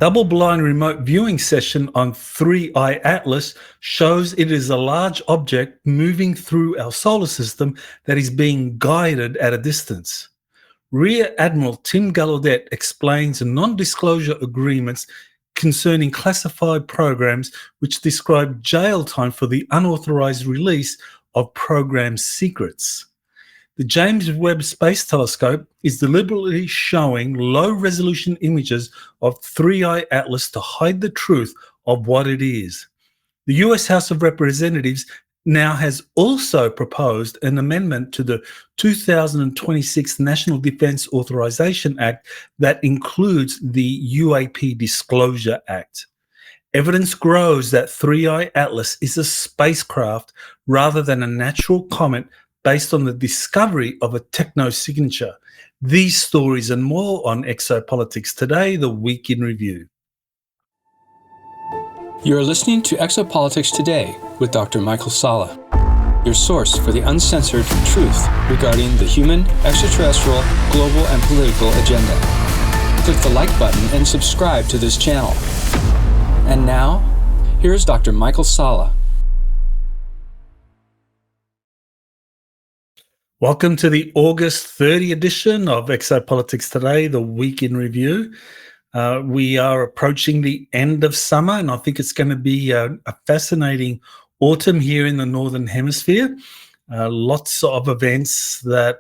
Double-blind remote viewing session on 3I Atlas shows it is a large object moving through our solar system that is being guided at a distance. Rear Admiral Tim Gallaudet explains non-disclosure agreements concerning classified programs which describe jail time for the unauthorized release of program secrets. The James Webb Space Telescope is deliberately showing low-resolution images of 3I Atlas to hide the truth of what it is. The US House of Representatives now has also proposed an amendment to the 2026 National Defense Authorization Act that includes the UAP Disclosure Act. Evidence grows that 3I Atlas is a spacecraft rather than a natural comet based on the discovery of a technosignature. These stories and more on Exopolitics Today, the Week in Review. You're listening to Exopolitics Today with Dr. Michael Salla, your source for the uncensored truth regarding the human, extraterrestrial, global, and political agenda. Click the like button and subscribe to this channel. And now, here's Dr. Michael Salla. Welcome to the August 30 edition of Exopolitics Today, the Week in Review. We are approaching the end of summer, and I think it's going to be a fascinating autumn here in the Northern Hemisphere. Lots of events that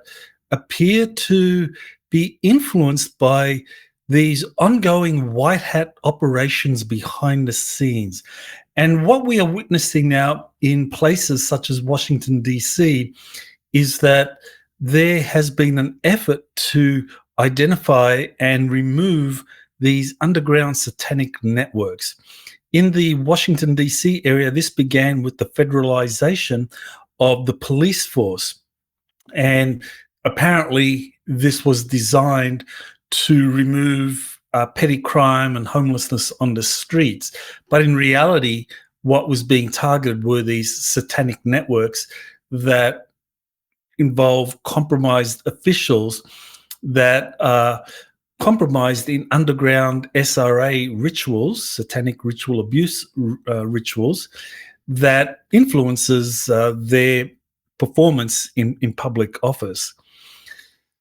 appear to be influenced by these ongoing white hat operations behind the scenes. And what we are witnessing now in places such as Washington, D.C., is that there has been an effort to identify and remove these underground satanic networks. In the Washington, D.C. area, this began with the federalization of the police force. And apparently this was designed to remove petty crime and homelessness on the streets. But in reality, what was being targeted were these satanic networks that involve compromised officials that are compromised in underground SRA rituals, satanic ritual abuse rituals, that influences their performance in public office.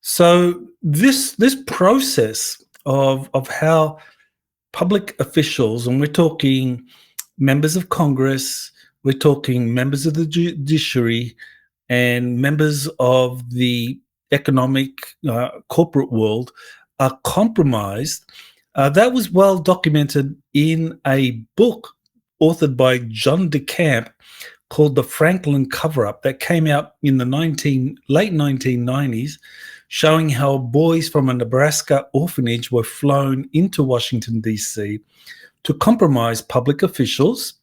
So this process of how public officials, and we're talking members of Congress, we're talking members of the judiciary, and members of the economic corporate world are compromised. That was well documented in a book authored by John DeCamp called The Franklin Cover-Up that came out in the late 1990s, showing how boys from a Nebraska orphanage were flown into Washington, D.C. to compromise public officials,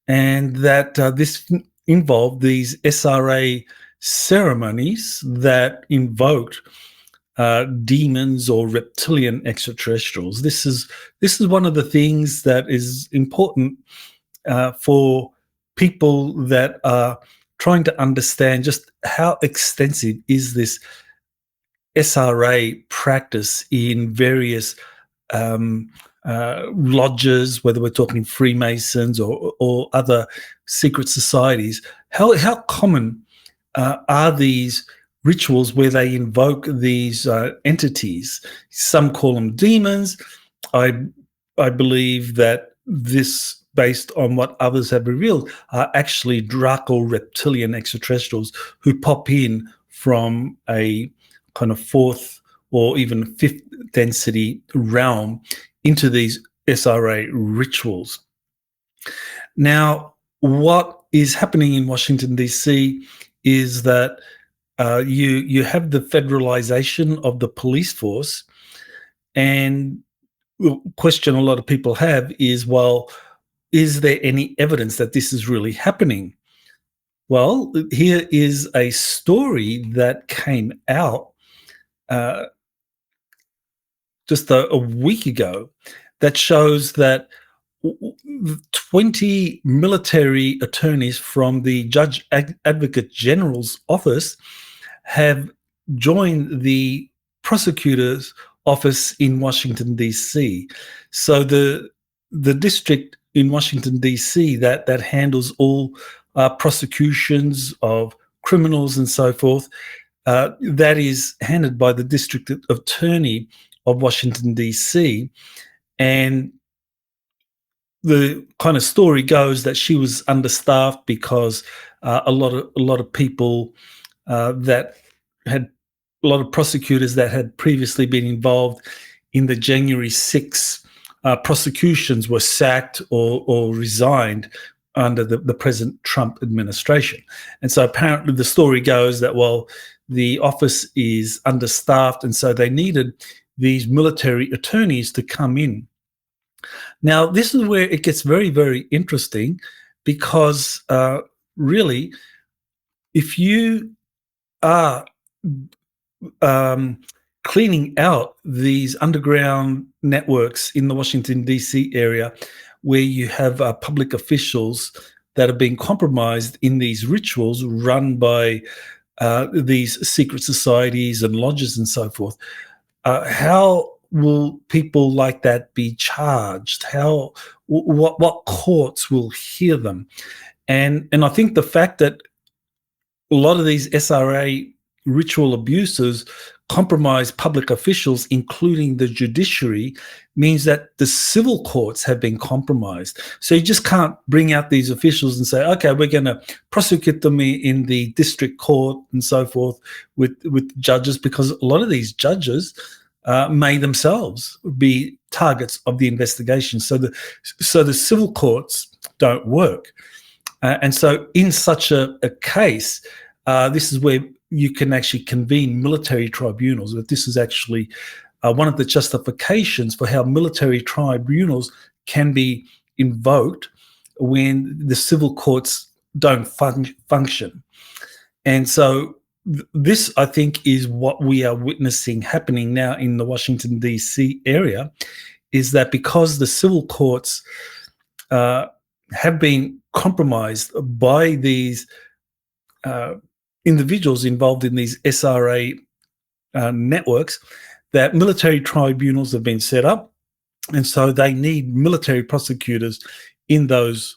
and that this involved these SRA ceremonies that invoked demons or reptilian extraterrestrials. This is one of the things that is important for people that are trying to understand just how extensive is this SRA practice in various lodges, whether we're talking Freemasons or other secret societies. How common are these rituals where they invoke these entities? Some call them demons. I believe that this, based on what others have revealed, are actually Draco reptilian extraterrestrials who pop in from a kind of fourth or even fifth density realm into these SRA rituals. Now, what is happening in Washington, D.C. is that you have the federalization of the police force, and the question a lot of people have is, well, is there any evidence that this is really happening? Well, here is a story that came out just a week ago that shows that 20 military attorneys from the Judge Advocate General's office have joined the prosecutors office in Washington, D.C. So the district in Washington, D.C. that handles all prosecutions of criminals and so forth, that is handled by the district attorney of Washington, D.C. And the kind of story goes that she was understaffed because a lot of people that had a lot of prosecutors that had previously been involved in the January 6 prosecutions were sacked or resigned under the present Trump administration. And so apparently the story goes that, well, the office is understaffed, and so they needed these military attorneys to come in. Now, this is where it gets very, very interesting because really, if you are cleaning out these underground networks in the Washington, D.C. area where you have public officials that are being compromised in these rituals run by these secret societies and lodges and so forth, how will people like that be charged? What courts will hear them? And I think the fact that a lot of these SRA ritual abuses compromise public officials, including the judiciary, means that the civil courts have been compromised. So you just can't bring out these officials and say, okay, we're going to prosecute them in the district court and so forth with judges, because a lot of these judges may themselves be targets of the investigation. So the civil courts don't work. And so in such a case, this is where you can actually convene military tribunals. But this is actually one of the justifications for how military tribunals can be invoked when the civil courts don't function. And so this, I think, is what we are witnessing happening now in the Washington, D.C. area, is that because the civil courts have been compromised by these individuals involved in these SRA networks, that military tribunals have been set up, and so they need military prosecutors in those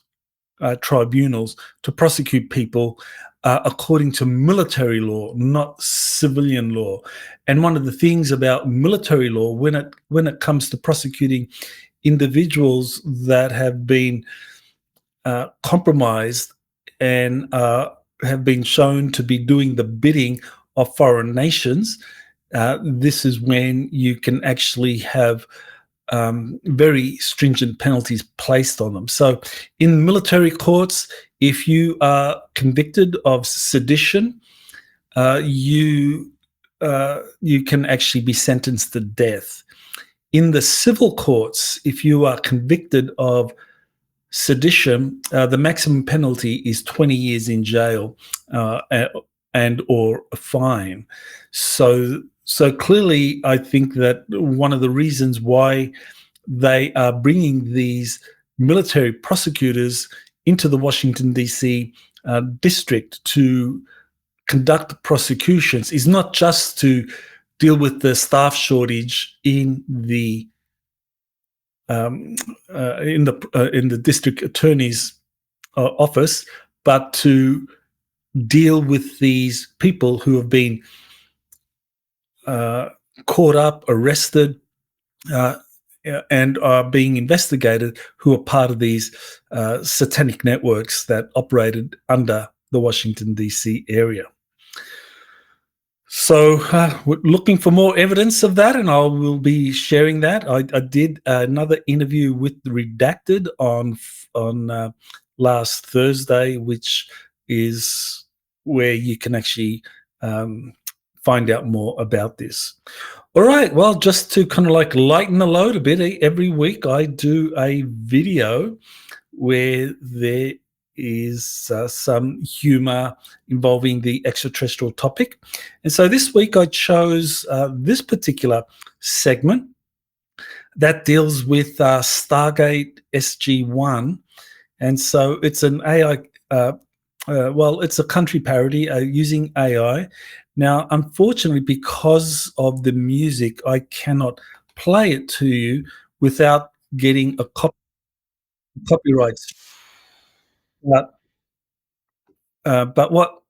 tribunals to prosecute people according to military law, not civilian law. And one of the things about military law, when it comes to prosecuting individuals that have been compromised and have been shown to be doing the bidding of foreign nations, this is when you can actually have very stringent penalties placed on them. So in military courts, if you are convicted of sedition, you can actually be sentenced to death. In the civil courts, if you are convicted of sedition, the maximum penalty is 20 years in jail and or a fine. So clearly, I think that one of the reasons why they are bringing these military prosecutors into the Washington, D.C. District to conduct prosecutions is not just to deal with the staff shortage in the district attorney's office, but to deal with these people who have been caught up, arrested, and are being investigated, who are part of these satanic networks that operated under the Washington, D.C. area. So we're looking for more evidence of that, and I will be sharing that. I did another interview with Redacted on last Thursday, which is where you can actually find out more about this. All right, well, just to kind of like lighten the load a bit, every week I do a video where there is some humor involving the extraterrestrial topic. And so this week I chose this particular segment that deals with Stargate SG-1. And so it's an AI, it's a country parody using AI. Now, unfortunately, because of the music, I cannot play it to you without getting a copyright. But, but what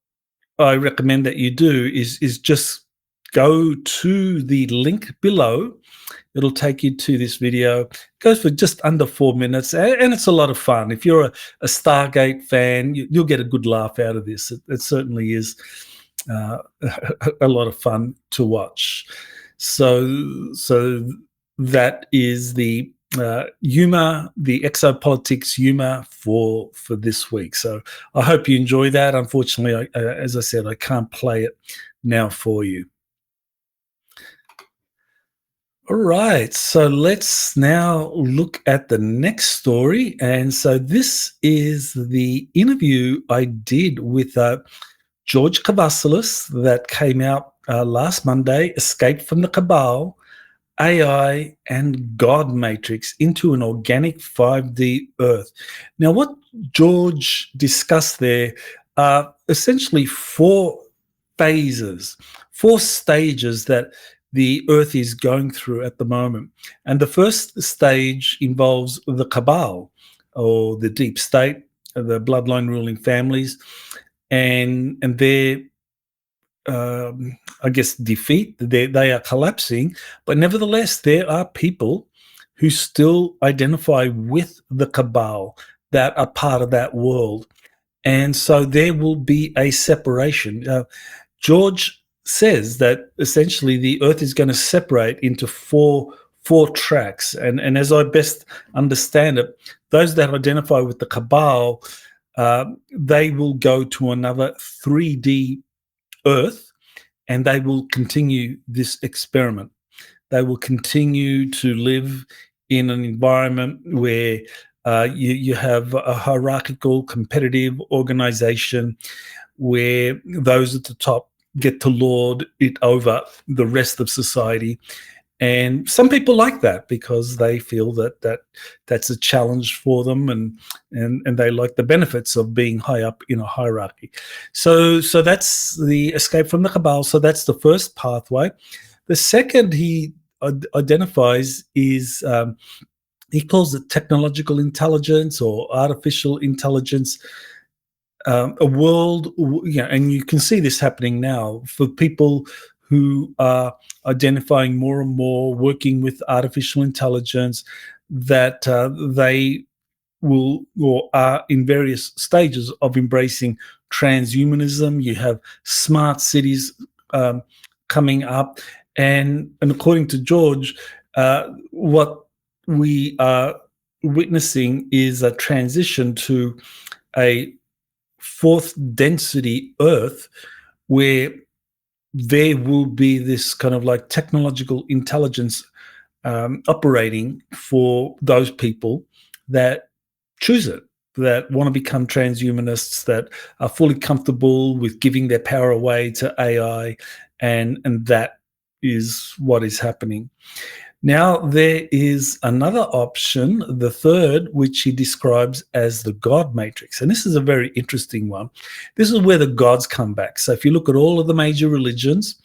I recommend that you do is just go to the link below. It'll take you to this video. It goes for just under 4 minutes, and it's a lot of fun. If you're a Stargate fan, you'll get a good laugh out of this. It certainly is uh, a lot of fun to watch. So that is the UMA, the exopolitics UMA for this week. So I hope you enjoy that. Unfortunately, as I said, I can't play it now for you. All right, so let's now look at the next story. And so this is the interview I did with George Kavassilas that came out last Monday, Escape from the Cabal, AI and God Matrix into an Organic 5D Earth. Now, what George discussed there are essentially four phases, four stages that the Earth is going through at the moment. And the first stage involves the Cabal, or the deep state, the bloodline ruling families, and their I guess, defeat. They are collapsing, but nevertheless, there are people who still identify with the Cabal that are part of that world. And so there will be a separation. George says that essentially the Earth is going to separate into four tracks. And as I best understand it, those that identify with the Cabal, they will go to another 3D Earth, and they will continue this experiment. They will continue to live in an environment where you have a hierarchical, competitive organization where those at the top get to lord it over the rest of society. And some people like that because they feel that's a challenge for them, and they like the benefits of being high up in a hierarchy. So that's the escape from the Cabal. So that's the first pathway. The second he identifies is he calls it technological intelligence or artificial intelligence. A world, and you can see this happening now for people who are identifying more and more, working with artificial intelligence, that they will or are in various stages of embracing transhumanism. You have smart cities coming up, and according to George, what we are witnessing is a transition to a fourth density Earth where there will be this kind of like technological intelligence operating for those people that choose it, that want to become transhumanists, that are fully comfortable with giving their power away to AI, and that is what is happening. Now, there is another option, the third, which he describes as the God Matrix. And this is a very interesting one. This is where the gods come back. So if you look at all of the major religions,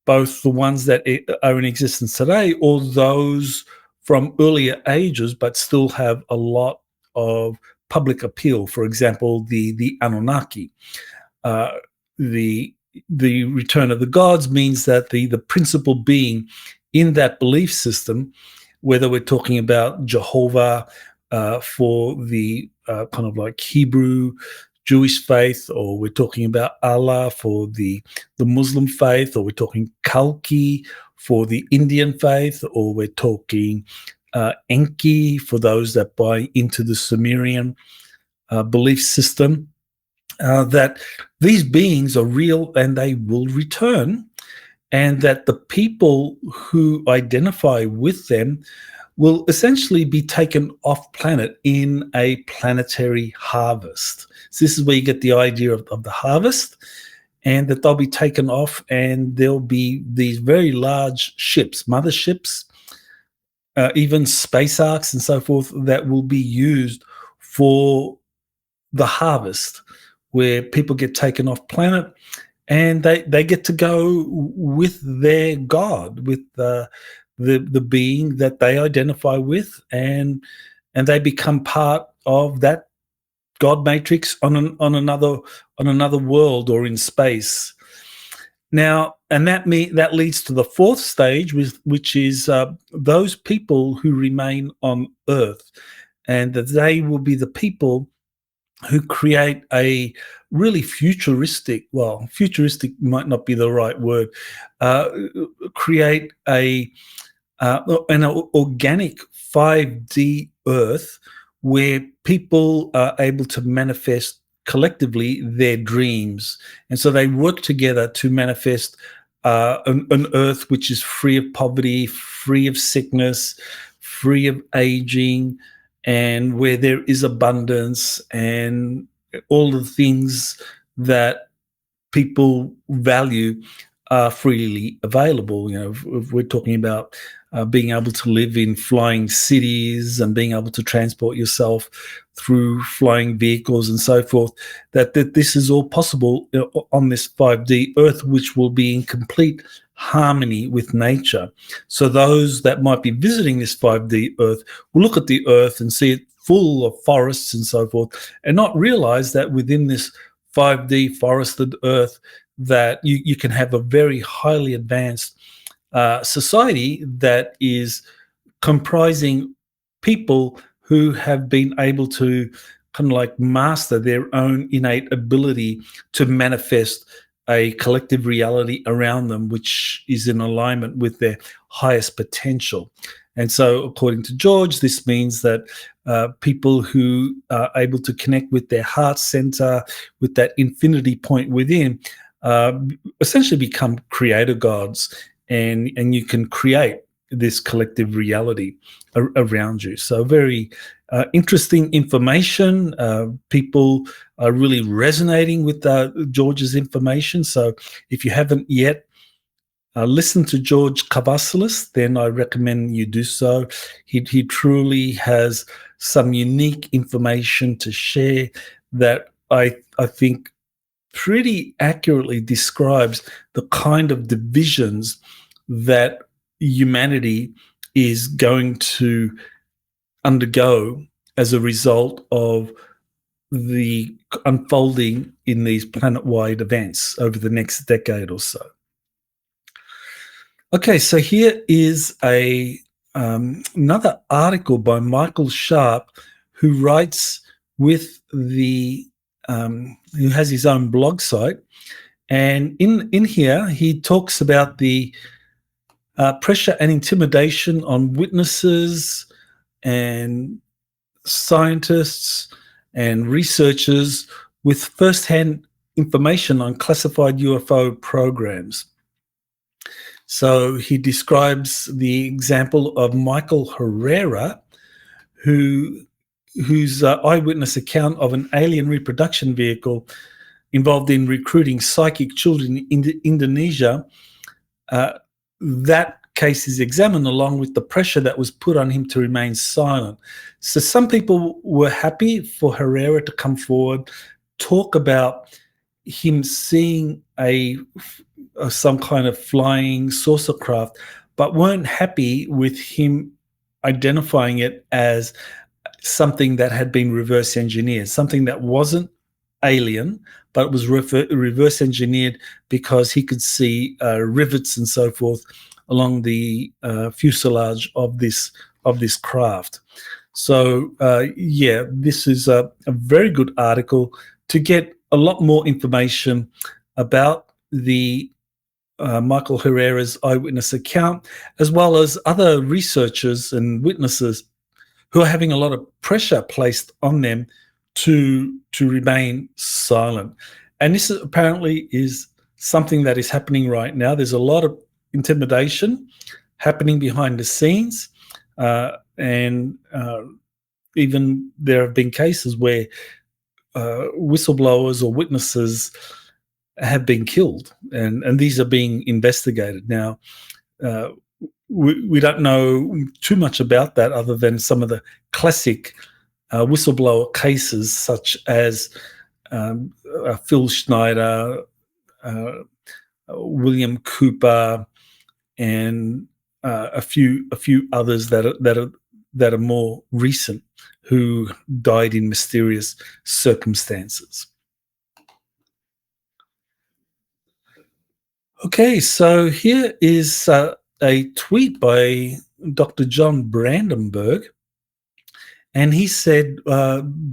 both the ones that are in existence today or those from earlier ages but still have a lot of public appeal, for example, the Anunnaki, the return of the gods means that the principal being in that belief system, whether we're talking about Jehovah for the kind of like Hebrew Jewish faith, or we're talking about Allah for the Muslim faith, or we're talking Kalki for the Indian faith, or we're talking Enki for those that buy into the Sumerian belief system, that these beings are real and they will return, and that the people who identify with them will essentially be taken off planet in a planetary harvest. So this is where you get the idea of the harvest, and that they'll be taken off, and there'll be these very large ships, motherships, even space arcs and so forth, that will be used for the harvest, where people get taken off planet and they get to go with their God, with the being that they identify with, and they become part of that God matrix on another world or in space. Now, and that leads to the fourth stage, which is those people who remain on Earth, and that they will be the people who create a really futuristic might not be the right word, create an organic 5D Earth where people are able to manifest collectively their dreams. And so they work together to manifest an Earth which is free of poverty, free of sickness, free of aging, and where there is abundance and all the things that people value are freely available. If we're talking about being able to live in flying cities and being able to transport yourself through flying vehicles and so forth, that this is all possible on this 5D Earth, which will be in complete harmony with nature. So those that might be visiting this 5D Earth will look at the Earth and see it full of forests and so forth, and not realize that within this 5D forested Earth that you can have a very highly advanced society that is comprising people who have been able to kind of like master their own innate ability to manifest a collective reality around them, which is in alignment with their highest potential. And so, according to George, this means that people who are able to connect with their heart center, with that infinity point within, essentially become creator gods, and you can create this collective reality around you. So very interesting information. People are really resonating with George's information. So if you haven't yet listened to George Kavassilas, then I recommend you do so. He truly has some unique information to share that I think pretty accurately describes the kind of divisions that humanity is going to undergo as a result of the unfolding in these planet-wide events over the next decade or so. Okay, so here is another article by Michael Sharp, who writes with who has his own blog site, and in here he talks about the pressure and intimidation on witnesses and scientists and researchers with first-hand information on classified UFO programs. So he describes the example of Michael Herrera, whose eyewitness account of an alien reproduction vehicle involved in recruiting psychic children in Indonesia. That case is examined along with the pressure that was put on him to remain silent. So some people were happy for Herrera to come forward, talk about him seeing some kind of flying saucer craft, but weren't happy with him identifying it as something that had been reverse engineered, something that wasn't alien, but it was reverse engineered because he could see rivets and so forth along the fuselage of this craft. So this is a very good article to get a lot more information about the Michael Herrera's eyewitness account, as well as other researchers and witnesses who are having a lot of pressure placed on them to remain silent. And this apparently is something that is happening right now. There's a lot of intimidation happening behind the scenes, and even there have been cases where whistleblowers or witnesses have been killed, and these are being investigated now. We don't know too much about that other than some of the classic whistleblower cases, such as Phil Schneider, William Cooper, and a few others that are more recent, who died in mysterious circumstances. Okay, so here is a tweet by Dr. John Brandenburg, and he said,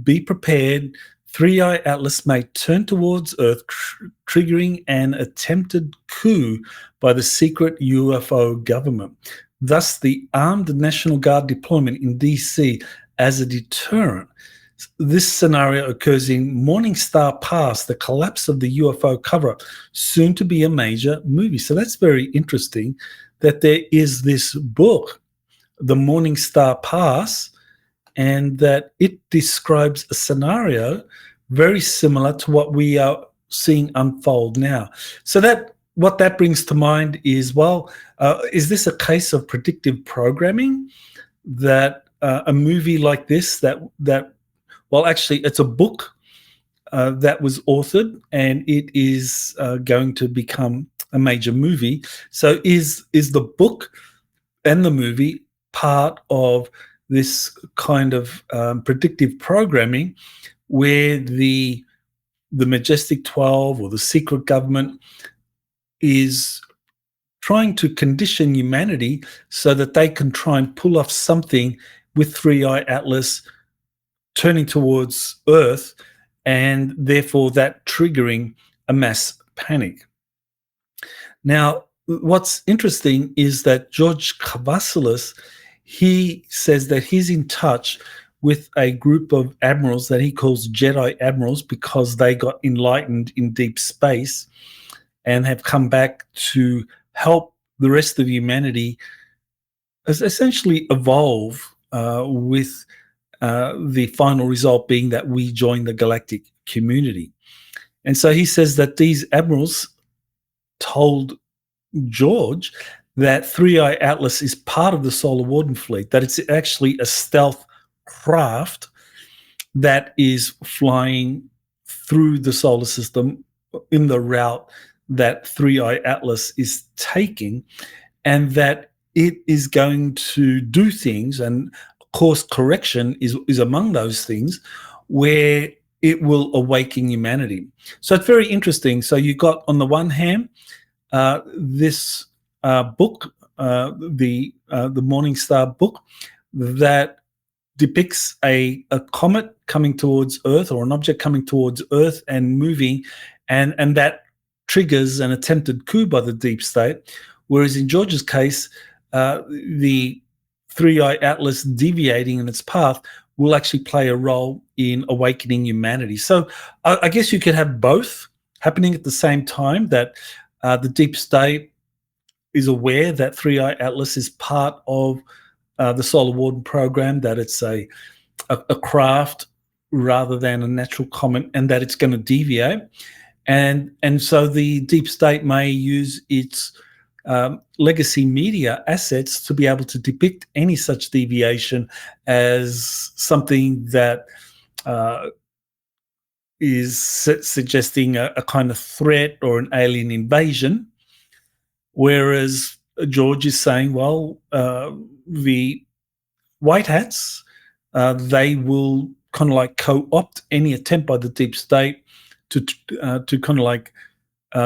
be prepared, Three-Eye Atlas may turn towards Earth, triggering an attempted coup by the secret UFO government. Thus, the armed National Guard deployment in DC as a deterrent. This scenario occurs in Morning Star Pass, the collapse of the UFO cover-up, soon to be a major movie. So that's very interesting that there is this book, The Morning Star Pass, and that it describes a scenario very similar to what we are seeing unfold now. So that what that brings to mind is, well, is this a case of predictive programming, that a movie like this, well, actually, it's a book that was authored, and it is going to become a major movie. So is the book and the movie part of this kind of predictive programming, where the Majestic 12 or the secret government is trying to condition humanity so that they can try and pull off something with Three-Eye Atlas turning towards Earth, and therefore that triggering a mass panic. Now, what's interesting is that George Kavassilas, he says that he's in touch with a group of admirals that he calls Jedi admirals, because they got enlightened in deep space and have come back to help the rest of humanity essentially evolve with the final result being that we join the galactic community. And so he says that these admirals told George that Three-Eye Atlas is part of the Solar Warden fleet, that it's actually a stealth craft that is flying through the solar system in the route that Three-Eye Atlas is taking, and that it is going to do things, and course correction is among those things, where it will awaken humanity. So it's very interesting. So you got, on the one hand, this book, the Morning Star book, that depicts a comet coming towards Earth, or an object coming towards Earth and moving, and that triggers an attempted coup by the deep state. Whereas in George's case, the Three-Eye Atlas deviating in its path will actually play a role in awakening humanity. So I guess you could have both happening at the same time, that the deep state is aware that Three-Eye Atlas is part of the Solar Warden program, that it's a craft rather than a natural comet, and that it's going to deviate. And so the deep state may use its legacy media assets to be able to depict any such deviation as something that is suggesting a kind of threat or an alien invasion, whereas George is saying, well, the white hats, they will kind of like co-opt any attempt by the deep state to kind of like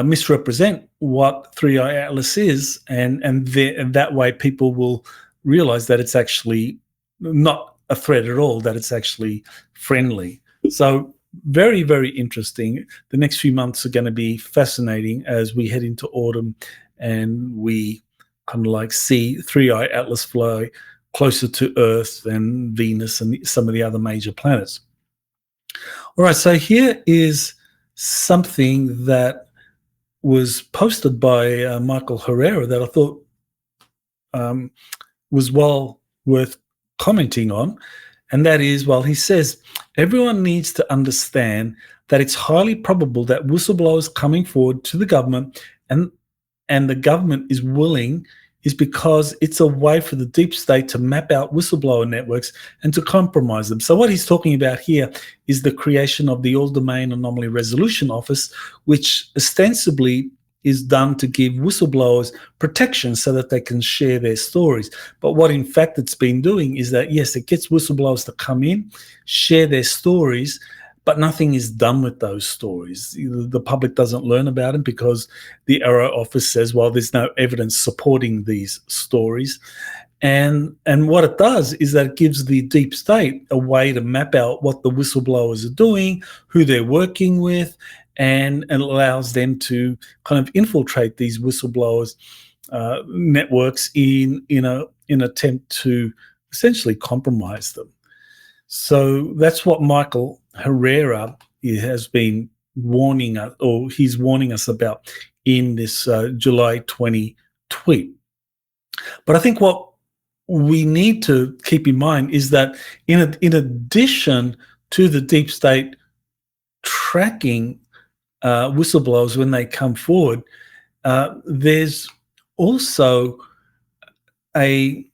misrepresent what Three-Eye Atlas is, and that way people will realize that it's actually not a threat at all, that it's actually friendly. So very, very interesting. The next few months are going to be fascinating as we head into autumn, and we kind of like see Three-Eye Atlas fly closer to Earth than Venus and some of the other major planets. All right, so here is something that was posted by Michael Herrera that I thought was well worth commenting on, and that is, well, he says, everyone needs to understand that it's highly probable that whistleblowers coming forward to the government, and the government is is because it's a way for the deep state to map out whistleblower networks and to compromise them. So what he's talking about here is the creation of the All-Domain Anomaly Resolution Office, which ostensibly is done to give whistleblowers protection so that they can share their stories. But what in fact it's been doing is that, yes, it gets whistleblowers to come in, share their stories, but nothing is done with those stories. The public doesn't learn about them because the Arrow office says, well, there's no evidence supporting these stories. And what it does is that it gives the deep state a way to map out what the whistleblowers are doing, who they're working with, and it allows them to kind of infiltrate these whistleblowers networks in an attempt to essentially compromise them. So that's what Michael Herrera has been warning us, or he's warning us about in this July 20 tweet. But I think what we need to keep in mind is that in addition to the deep state tracking whistleblowers when they come forward, there's also a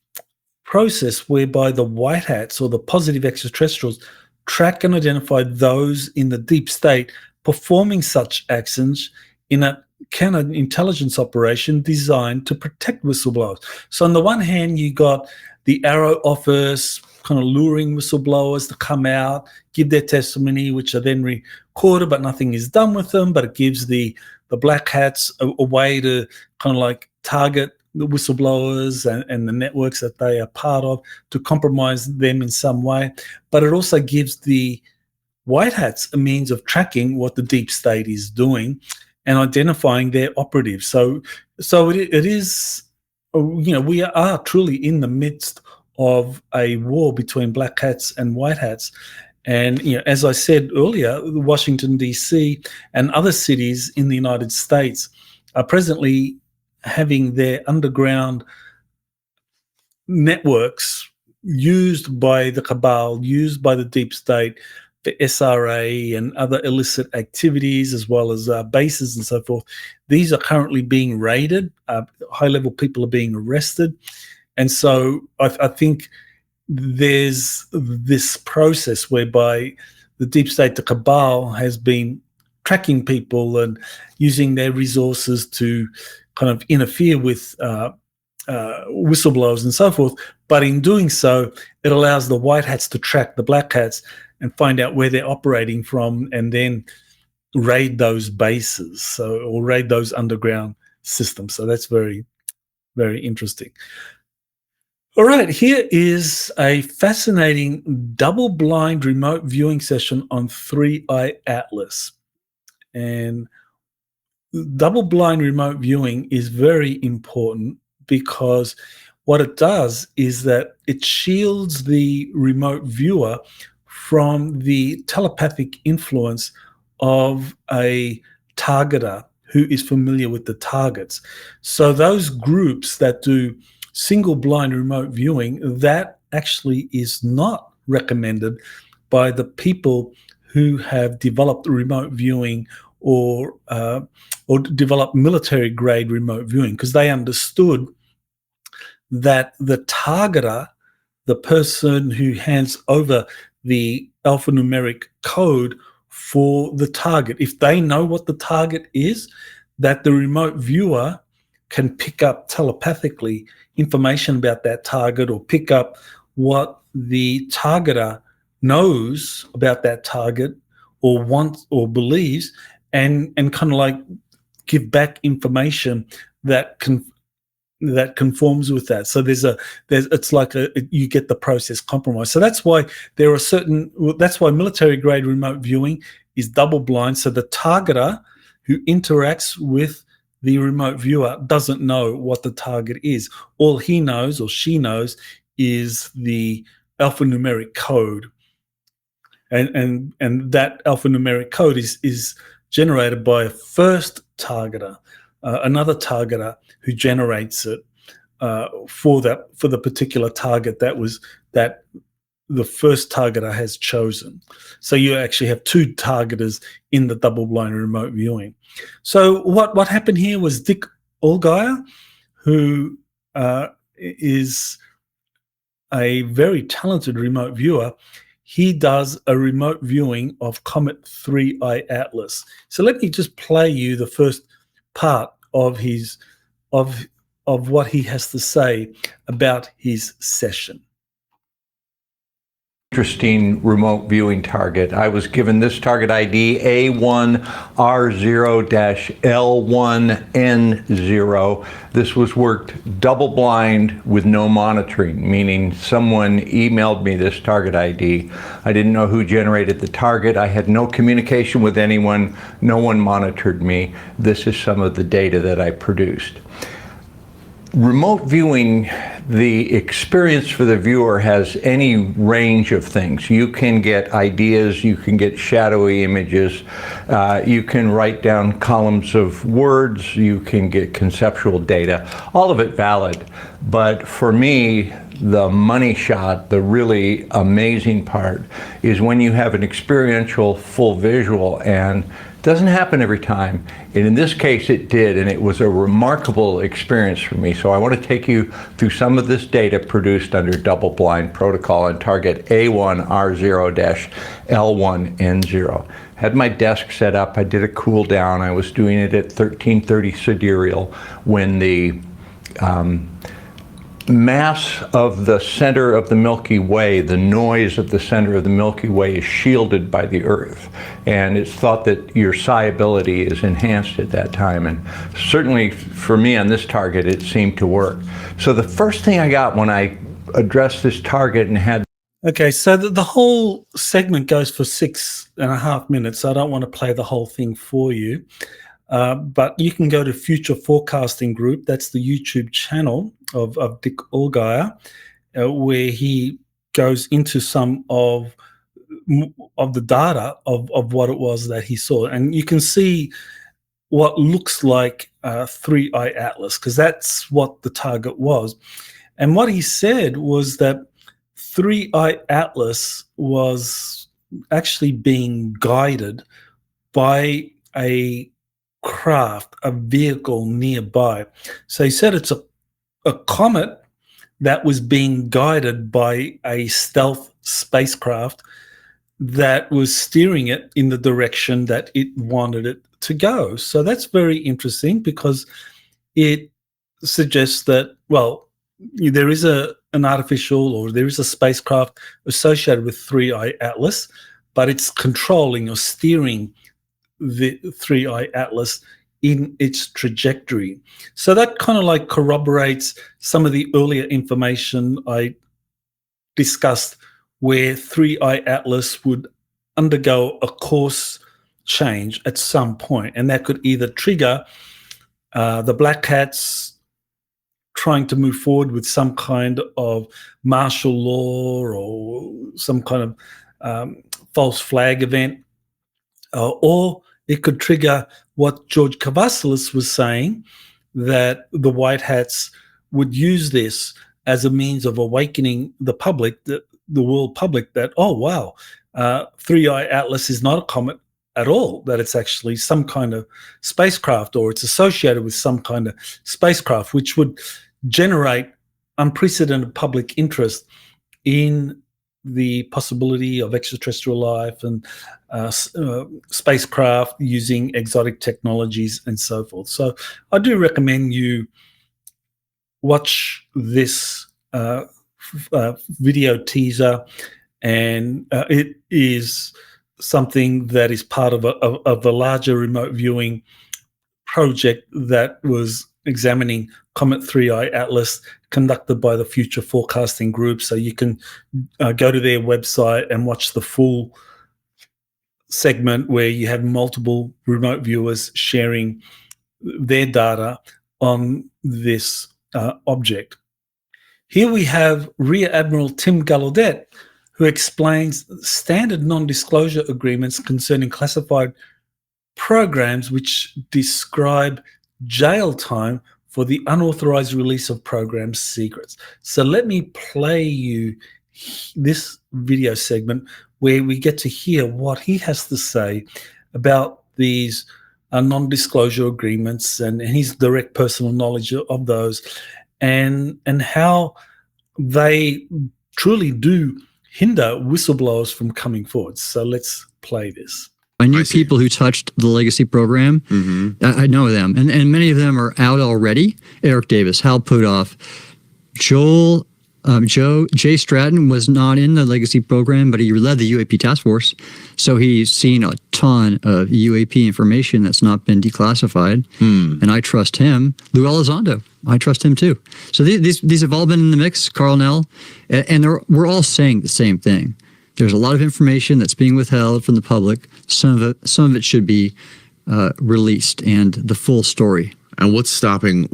process whereby the white hats or the positive extraterrestrials track and identify those in the deep state performing such actions in a counterintelligence operation designed to protect whistleblowers. So on the one hand, you got the Arrow office kind of luring whistleblowers to come out, give their testimony, which are then recorded, but nothing is done with them. But it gives the black hats a way to kind of like target the whistleblowers and the networks that they are part of to compromise them in some way. But it also gives the white hats a means of tracking what the deep state is doing and identifying their operatives. So it is, we are truly in the midst of a war between black hats and white hats. And, as I said earlier, Washington, D.C. and other cities in the United States are presently having their underground networks used by the Cabal, used by the deep state, the SRA and other illicit activities, as well as bases and so forth. These are currently being raided. High-level people are being arrested. And so I think there's this process whereby the deep state, the Cabal, has been tracking people and using their resources to kind of interfere with whistleblowers and so forth. But in doing so, it allows the white hats to track the black hats and find out where they're operating from and then raid those bases, or raid those underground systems. So that's very, very interesting. All right, here is a fascinating double-blind remote viewing session on 3i Atlas. And double-blind remote viewing is very important because what it does is that it shields the remote viewer from the telepathic influence of a targeter who is familiar with the targets. So those groups that do single blind remote viewing, that actually is not recommended by the people who have developed remote viewing or developed military grade remote viewing, because they understood that the targeter, the person who hands over the alphanumeric code for the target, if they know what the target is, that the remote viewer can pick up telepathically information about that target, or pick up what the targeter knows about that target or wants or believes, and kind of like give back information that conforms with that. So it's like you get the process compromised. So that's why that's why military grade remote viewing is double blind. So the targeter who interacts with the remote viewer doesn't know what the target is. All he knows or she knows is the alphanumeric code. And that alphanumeric code is generated by a first targeter, another targeter who generates it for the particular target that the first targeter has chosen. So you actually have two targeters in the double-blind remote viewing. So what happened here was Dick Allgaier, who is a very talented remote viewer. He does a remote viewing of Comet 3I Atlas. So let me just play you the first part of his of what he has to say about his session. Interesting remote viewing target. I was given this target ID A1R0-L1N0. This was worked double blind with no monitoring, meaning someone emailed me this target ID. I didn't know who generated the target. I had no communication with anyone. No one monitored me. This is some of the data that I produced. Remote viewing, the experience for the viewer has any range of things. You can get ideas, you can get shadowy images, you can write down columns of words, you can get conceptual data, all of it valid. But for me, the money shot, the really amazing part, is when you have an experiential full visual, and it doesn't happen every time. And in this case it did, and it was a remarkable experience for me. So I want to take you through some of this data produced under double-blind protocol on target A1R0-L1N0. Had my desk set up, I did a cool down. I was doing it at 1330 sidereal when the mass of the center of the Milky Way, the noise of the center of the Milky Way, is shielded by the Earth. And it's thought that your psiability is enhanced at that time. And certainly for me on this target, it seemed to work. So the first thing I got when I addressed this target and had... Okay, so the whole segment goes for 6.5 minutes. So I don't want to play the whole thing for you. But you can go to Future Forecasting Group. That's the YouTube channel of Dick Allgaier, where he goes into some of the data of what it was that he saw. And you can see what looks like 3I Atlas, because that's what the target was. And what he said was that 3I Atlas was actually being guided by a craft, a vehicle nearby. So he said it's a comet that was being guided by a stealth spacecraft that was steering it in the direction that it wanted it to go. So that's very interesting, because it suggests that, well, there is an artificial, or there is a spacecraft associated with 3I Atlas, but it's controlling or steering the 3I Atlas in its trajectory. So that kind of like corroborates some of the earlier information I discussed, where 3I Atlas would undergo a course change at some point, and that could either trigger the Black Hats trying to move forward with some kind of martial law or some kind of false flag event, or it could trigger what George Kavassilas was saying, that the White Hats would use this as a means of awakening the public, the world public, that, oh, wow, 3I Atlas is not a comet at all, that it's actually some kind of spacecraft, or it's associated with some kind of spacecraft, which would generate unprecedented public interest in the possibility of extraterrestrial life and spacecraft using exotic technologies and so forth. So I do recommend you watch this video teaser, and it is something that is part of a larger remote viewing project that was examining Comet 3I Atlas, conducted by the Future Forecasting Group. So you can go to their website and watch the full segment, where you have multiple remote viewers sharing their data on this object. Here we have Rear Admiral Tim Gallaudet, who explains standard non-disclosure agreements concerning classified programs which describe jail time for the unauthorized release of program secrets. So let me play you this video segment where we get to hear what he has to say about these non-disclosure agreements and his direct personal knowledge of those, and how they truly do hinder whistleblowers from coming forward. So let's play this. I knew people who touched the legacy program. I know them, and many of them are out already. Eric Davis, Hal Putoff, Jay Stratton was not in the legacy program, but he led the UAP task force. So he's seen a ton of UAP information that's not been declassified. And I trust him. Lou Elizondo, I trust him too. So these have all been in the mix, Carl Nell, and we're all saying the same thing. There's a lot of information that's being withheld from the public. Some of it should be released, and the full story. And what's stopping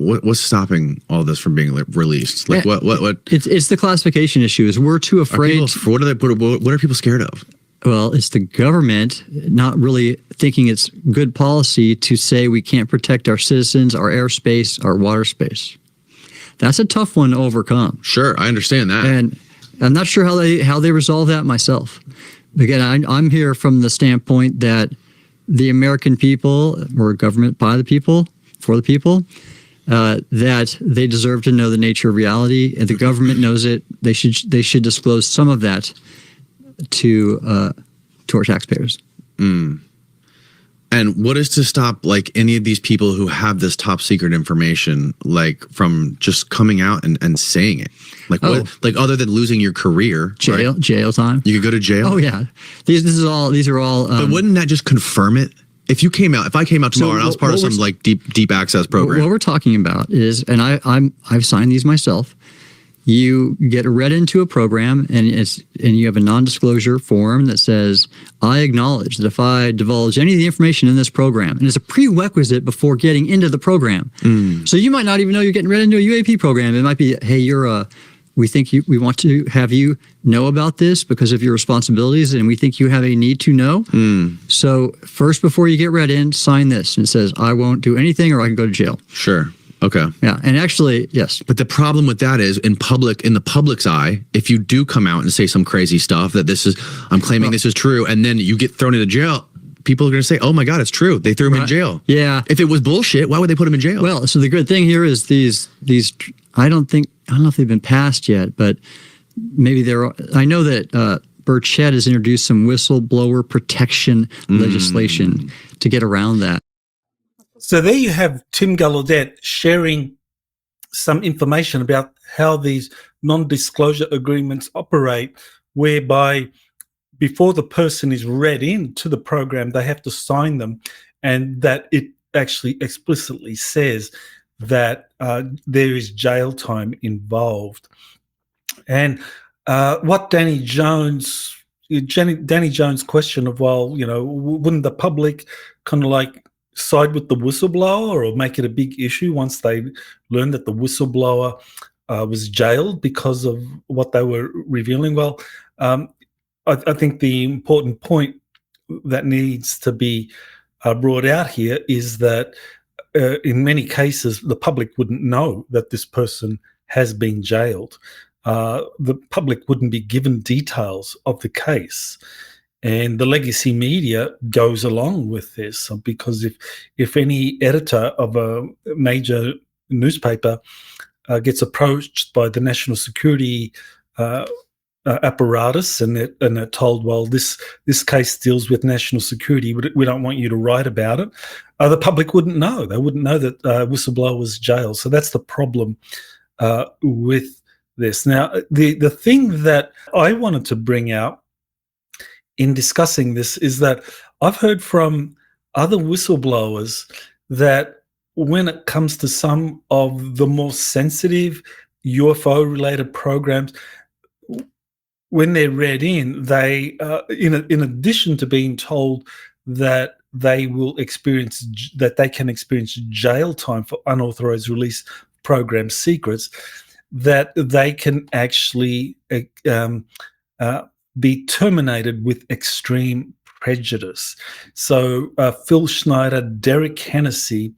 all this from being released? Like what? It's the classification issues. We're too afraid. What are people scared of? Well, it's the government not really thinking it's good policy to say we can't protect our citizens, our airspace, our water space. That's a tough one to overcome. Sure, I understand that. And I'm not sure how they resolve that myself. Again, I'm here from the standpoint that the American people, we're a government by the people, for the people, that they deserve to know the nature of reality, and the government knows it. They should disclose some of that to our taxpayers. And what is to stop like any of these people who have this top secret information, like from just coming out and saying it? Like what? Like other than losing your career, jail time. You could go to jail. Oh yeah, these are all. But wouldn't that just confirm it? If I came out tomorrow and I was part of some like deep access program. What we're talking about is, and I've signed these myself. You get read into a program, and you have a non-disclosure form that says, I acknowledge that if I divulge any of the information in this program, and it's a prerequisite before getting into the program. So you might not even know you're getting read into a UAP program. It might be, hey, we want to have you know about this because of your responsibilities, and we think you have a need to know. So first, before you get read in, sign this, and it says, I won't do anything, or I can go to jail. Sure. Okay. Yeah, and actually, yes. But the problem with that is in the public's eye, if you do come out and say some crazy stuff that I'm claiming this is true, and then you get thrown into jail, people are going to say, oh my God, it's true. They threw him in jail. Yeah. If it was bullshit, why would they put him in jail? Well, so the good thing here is these, I don't know if they've been passed yet, but maybe I know that Burchett has introduced some whistleblower protection legislation to get around that. So there you have Tim Gallaudet sharing some information about how these non-disclosure agreements operate, whereby before the person is read into the program, they have to sign them, and that it actually explicitly says that there is jail time involved. And what Danny Jones' question of, well, wouldn't the public kind of like side with the whistleblower or make it a big issue once they learned that the whistleblower was jailed because of what they were revealing? Well, I think the important point that needs to be brought out here is that in many cases, the public wouldn't know that this person has been jailed. The public wouldn't be given details of the case. And the legacy media goes along with this because if any editor of a major newspaper gets approached by the national security apparatus and they're told, well, this case deals with national security, we don't want you to write about it, the public wouldn't know. They wouldn't know that whistleblower was jailed. So that's the problem with this. Now, the thing that I wanted to bring out in discussing this is that I've heard from other whistleblowers that when it comes to some of the more sensitive UFO-related programs, when they're read in, they, in addition to being told that they can experience jail time for unauthorized release program secrets, that they can actually be terminated with extreme prejudice. So Phil Schneider, Derek Hennessy,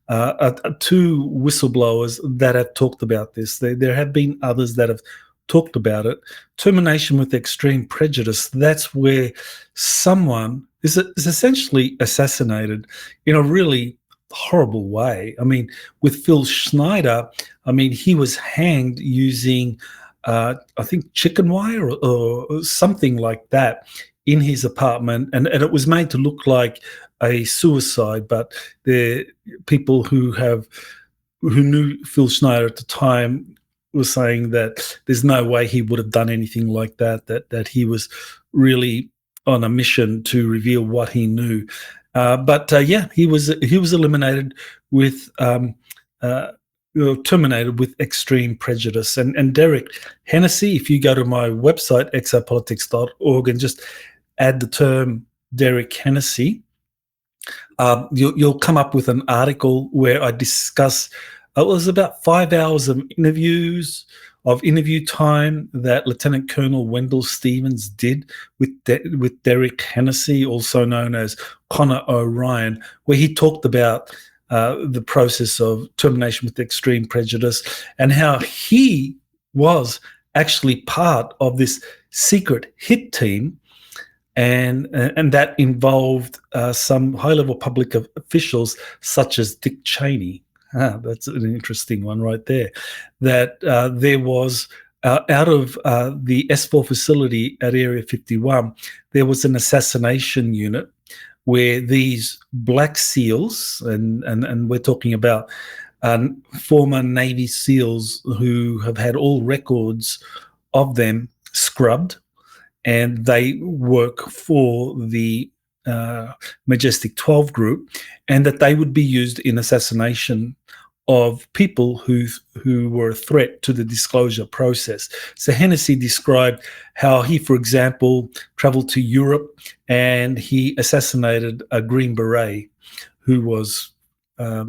are two whistleblowers that have talked about this. There have been others that have talked about it. Termination with extreme prejudice, that's where someone is essentially assassinated in a really horrible way. I mean, with Phil Schneider, I mean, he was hanged using, I think, chicken wire or something like that in his apartment, and it was made to look like a suicide. But the people who knew Phil Schneider at the time were saying that there's no way he would have done anything like that. That he was really on a mission to reveal what he knew. But he was eliminated with terminated with extreme prejudice. And Derek Hennessy, if you go to my website exopolitics.org and just add the term Derek Hennessy, you'll come up with an article where I discuss. It was about 5 hours of interview time that Lieutenant Colonel Wendell Stevens did with Derek Hennessy, also known as Connor O'Ryan, where he talked about the process of termination with extreme prejudice and how he was actually part of this secret hit team, and that involved some high-level public officials such as Dick Cheney. That's an interesting one right there. That there was, out of the S4 facility at Area 51, there was an assassination unit where these Black SEALs, and we're talking about former Navy SEALs who have had all records of them scrubbed, and they work for the Majestic 12 group, and that they would be used in assassination of people who were a threat to the disclosure process. So Hennessy described how he, for example, traveled to Europe and he assassinated a Green Beret who was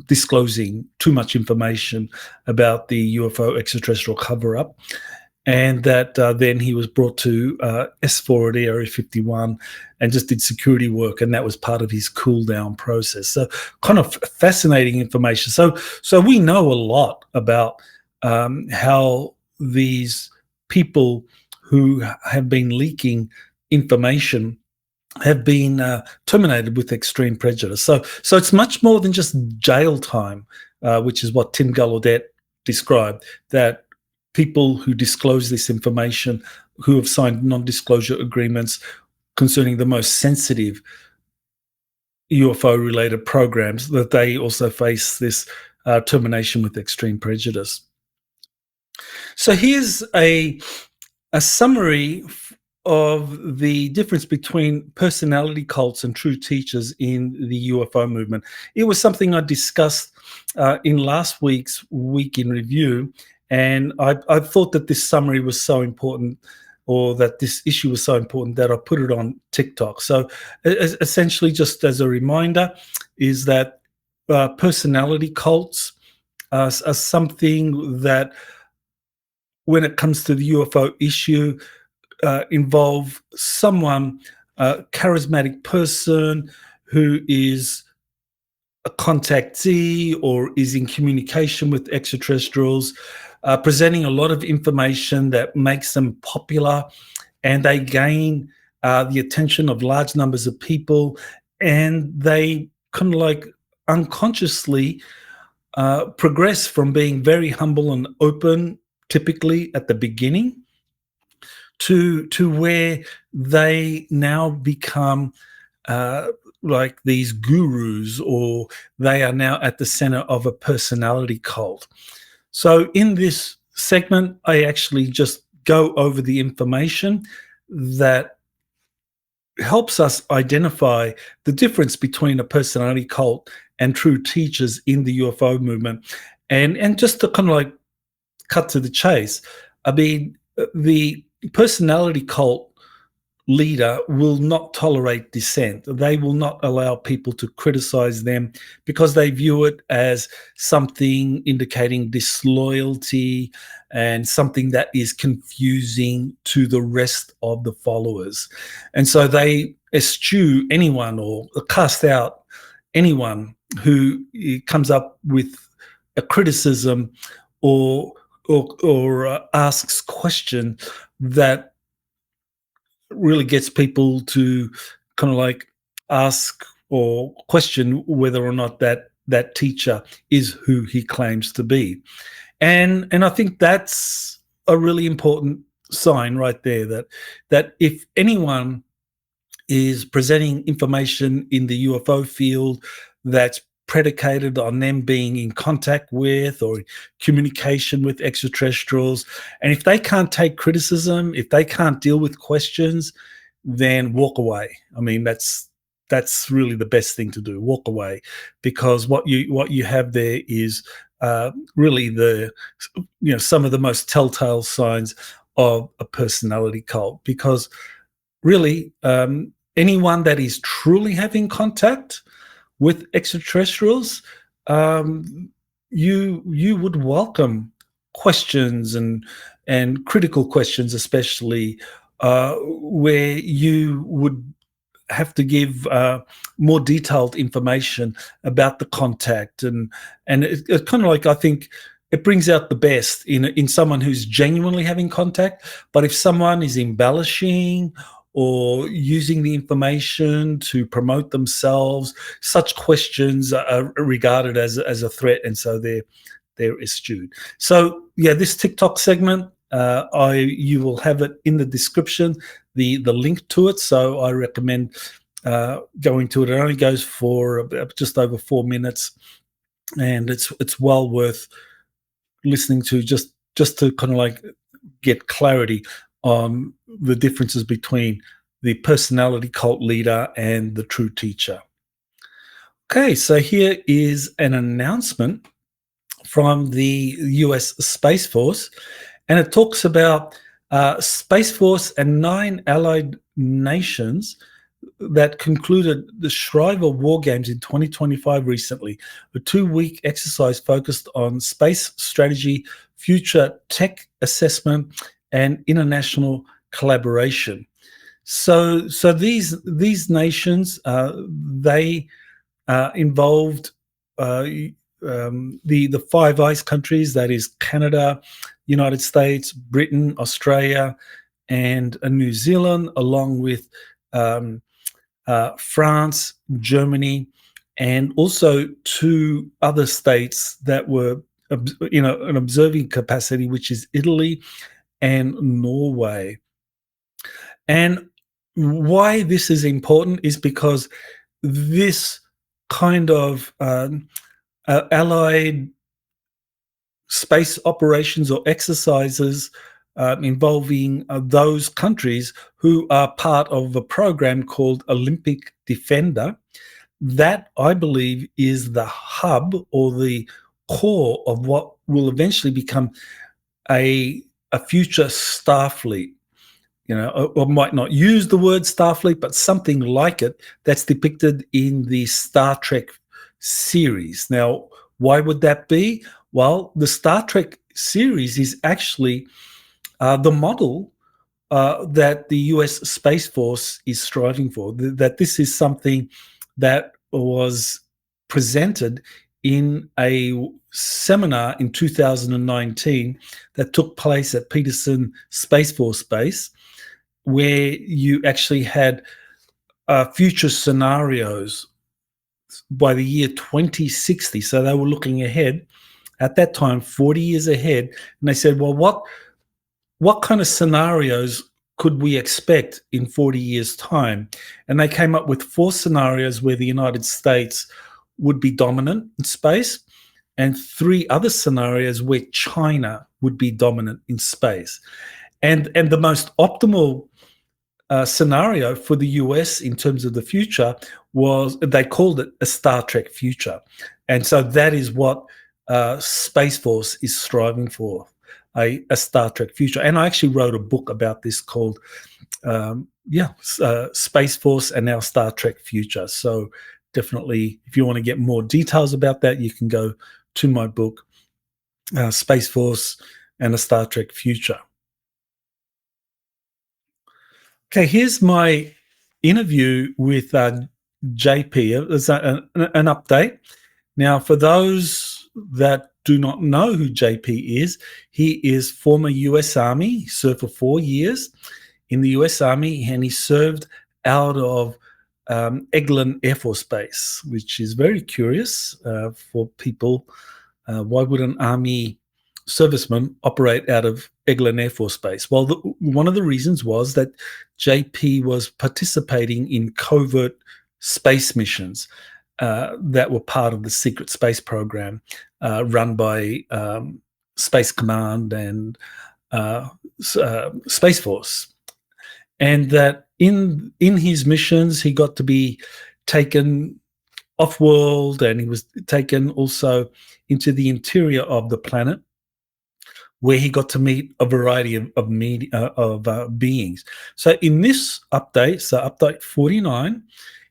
disclosing too much information about the UFO extraterrestrial cover-up. And that then he was brought to S4 at Area 51 and just did security work, and that was part of his cool down process. So kind of fascinating information. So we know a lot about how these people who have been leaking information have been terminated with extreme prejudice. So it's much more than just jail time, which is what Tim Gallaudet described, that people who disclose this information, who have signed non-disclosure agreements concerning the most sensitive UFO-related programs, that they also face this termination with extreme prejudice. So here's a summary of the difference between personality cults and true teachers in the UFO movement. It was something I discussed in last week's Week in Review, and I thought that this summary was so important, or that this issue was so important, that I put it on TikTok. So essentially, just as a reminder, is that personality cults are something that, when it comes to the UFO issue, involve someone, a charismatic person who is a contactee or is in communication with extraterrestrials, presenting a lot of information that makes them popular, and they gain the attention of large numbers of people, and they kind of like unconsciously progress from being very humble and open, typically at the beginning, to where they now become like these gurus, or they are now at the center of a personality cult. So in this segment, I actually just go over the information that helps us identify the difference between a personality cult and true teachers in the UFO movement. And just to kind of like cut to the chase, I mean, the personality cult leader will not tolerate dissent. They will not allow people to criticize them because they view it as something indicating disloyalty and something that is confusing to the rest of the followers. And so they eschew anyone or cast out anyone who comes up with a criticism or asks question that really gets people to kind of like ask or question whether or not that that teacher is who he claims to be. And I think that's a really important sign right there, that if anyone is presenting information in the UFO field that's predicated on them being in contact with or communication with extraterrestrials, and if they can't take criticism, if they can't deal with questions, then walk away. I mean, that's really the best thing to do. Walk away, because what you have there is really some of the most telltale signs of a personality cult. Because really, anyone that is truly having contact with extraterrestrials, you would welcome questions and critical questions, especially where you would have to give more detailed information about the contact, and it's kind of like, I think it brings out the best in someone who's genuinely having contact. But if someone is embellishing or using the information to promote themselves, such questions are regarded as a threat, and so they're eschewed. So yeah, this TikTok segment, you will have it in the description, the link to it. So I recommend going to it. It only goes for just over 4 minutes, and it's well worth listening to, just to kind of like get clarity on the differences between the personality cult leader and the true teacher. Okay, so here is an announcement from the US Space Force, and it talks about Space Force and 9 allied nations that concluded the Shriver War Games in 2025 recently, a 2-week exercise focused on space strategy, future tech assessment, and international collaboration. So these nations, they involved the Five Eyes countries, that is Canada, United States, Britain, Australia, and New Zealand, along with France, Germany, and also 2 other states that were an observing capacity, which is Italy and Norway. And why this is important is because this kind of allied space operations or exercises involving those countries who are part of a program called Olympic Defender, that I believe is the hub or the core of what will eventually become a future Starfleet. I might not use the word Starfleet, but something like it, that's depicted in the Star Trek series. Now, why would that be? Well, the Star Trek series is actually the model that the US Space Force is striving for, that this is something that was presented in a seminar in 2019 that took place at Peterson Space Force Base, where you actually had future scenarios by the year 2060. So they were looking ahead at that time, 40 years ahead, and they said, well, what kind of scenarios could we expect in 40 years' time? And they came up with 4 scenarios where the United States would be dominant in space, and 3 other scenarios where China would be dominant in space. And the most optimal scenario for the US in terms of the future was, they called it a Star Trek future. And so that is what Space Force is striving for, a Star Trek future. And I actually wrote a book about this called Space Force and Our Star Trek Future. So definitely, if you want to get more details about that, you can go to my book, Space Force and a Star Trek Future. Okay, here's my interview with JP. It's an update. Now, for those that do not know who JP is, he is former US Army. He served for 4 years in the US Army, and he served out of Eglin Air Force Base, which is very curious for people. Why would an Army serviceman operate out of Eglin Air Force Base? Well, one of the reasons was that JP was participating in covert space missions that were part of the secret space program run by Space Command and Space Force. And that in his missions, he got to be taken off-world, and he was taken also into the interior of the planet, where he got to meet a variety of beings. So in this update, so update 49,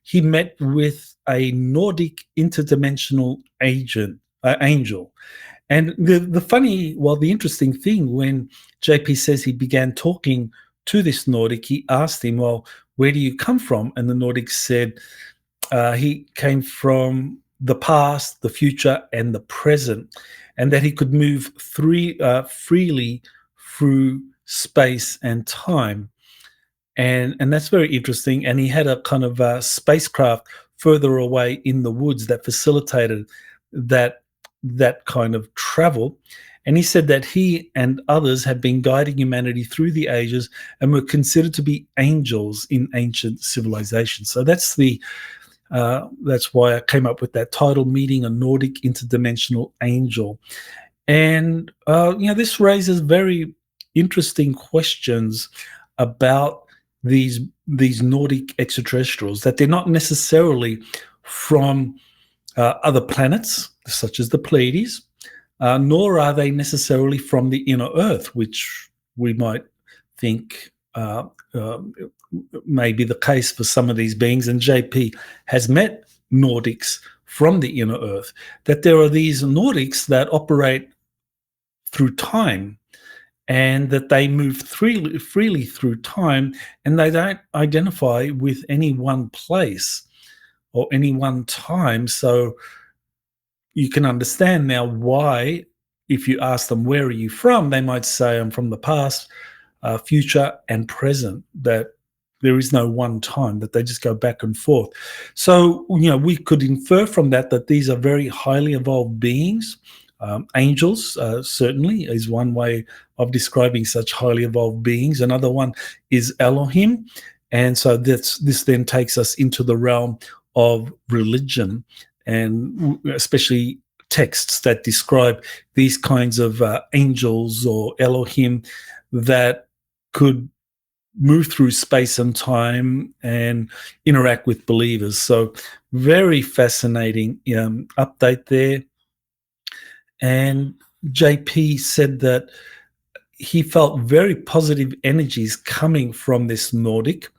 he met with a Nordic interdimensional angel. And the interesting thing, when JP says he began talking to this Nordic, he asked him, well, where do you come from? And the Nordic said he came from the past, the future, and the present, and that he could move freely through space and time. And that's very interesting. And he had a kind of spacecraft further away in the woods that facilitated that kind of travel. And he said that he and others have been guiding humanity through the ages and were considered to be angels in ancient civilizations. So that's why I came up with that title, Meeting a Nordic Interdimensional Angel. And this raises very interesting questions about these Nordic extraterrestrials, that they're not necessarily from other planets, such as the Pleiades, nor are they necessarily from the inner Earth, which we might think may be the case for some of these beings. And JP has met Nordics from the inner Earth, that there are these Nordics that operate through time, and that they move freely through time, and they don't identify with any one place or any one time. So you can understand now why, if you ask them, where are you from, they might say, I'm from the past, future, and present, that there is no one time, that they just go back and forth. So, we could infer from that these are very highly evolved beings. Angels certainly is one way of describing such highly evolved beings. Another one is Elohim. And so this then takes us into the realm of religion, and especially texts that describe these kinds of angels or Elohim that could move through space and time and interact with believers. So very fascinating update there. And JP said that he felt very positive energies coming from this Nordic,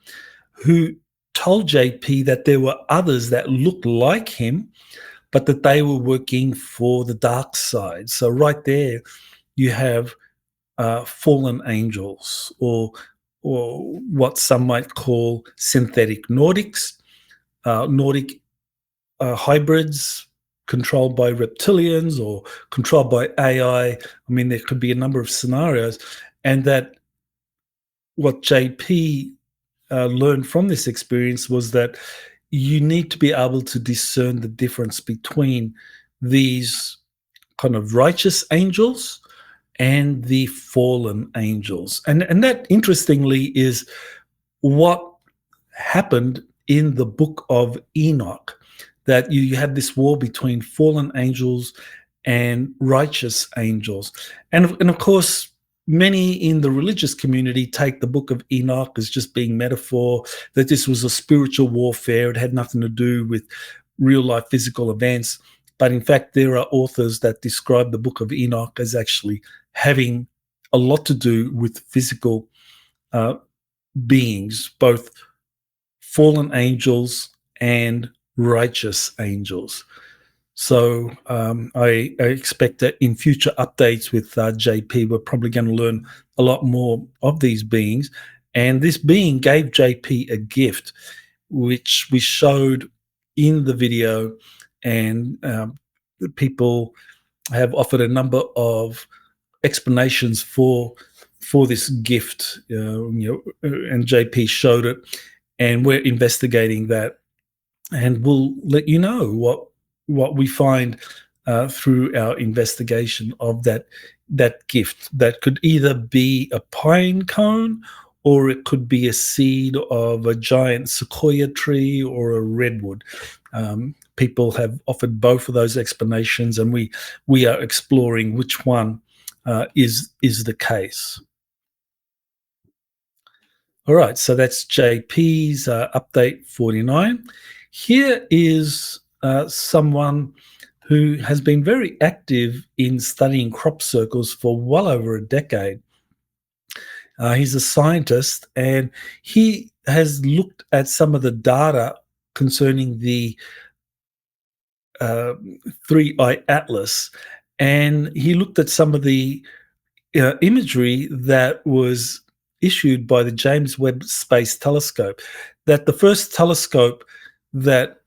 who told JP that there were others that looked like him, but that they were working for the dark side. So right there, you have fallen angels, or what some might call synthetic Nordics, Nordic hybrids controlled by reptilians or controlled by AI. I mean, there could be a number of scenarios, and that what JP learned from this experience was that you need to be able to discern the difference between these kind of righteous angels and the fallen angels. And that, interestingly, is what happened in the book of Enoch, that you have this war between fallen angels and righteous angels. And of course, many in the religious community take the book of Enoch as just being metaphor, that this was a spiritual warfare. It had nothing to do with real life physical events. But in fact, there are authors that describe the book of Enoch as actually having a lot to do with physical beings, both fallen angels and righteous angels. So I expect that in future updates with JP, we're probably going to learn a lot more of these beings. And this being gave JP a gift, which we showed in the video, and people have offered a number of explanations for this gift, and JP showed it, and we're investigating that and we'll let you know what we find through our investigation of that gift. That could either be a pine cone, or it could be a seed of a giant sequoia tree or a redwood. People have offered both of those explanations, and we are exploring which one is the case. All right, so that's JP's update 49. Here is someone who has been very active in studying crop circles for well over a decade. He's a scientist, and he has looked at some of the data concerning the Three-Eye Atlas, and he looked at some of the imagery that was issued by the James Webb Space Telescope, that the first telescope that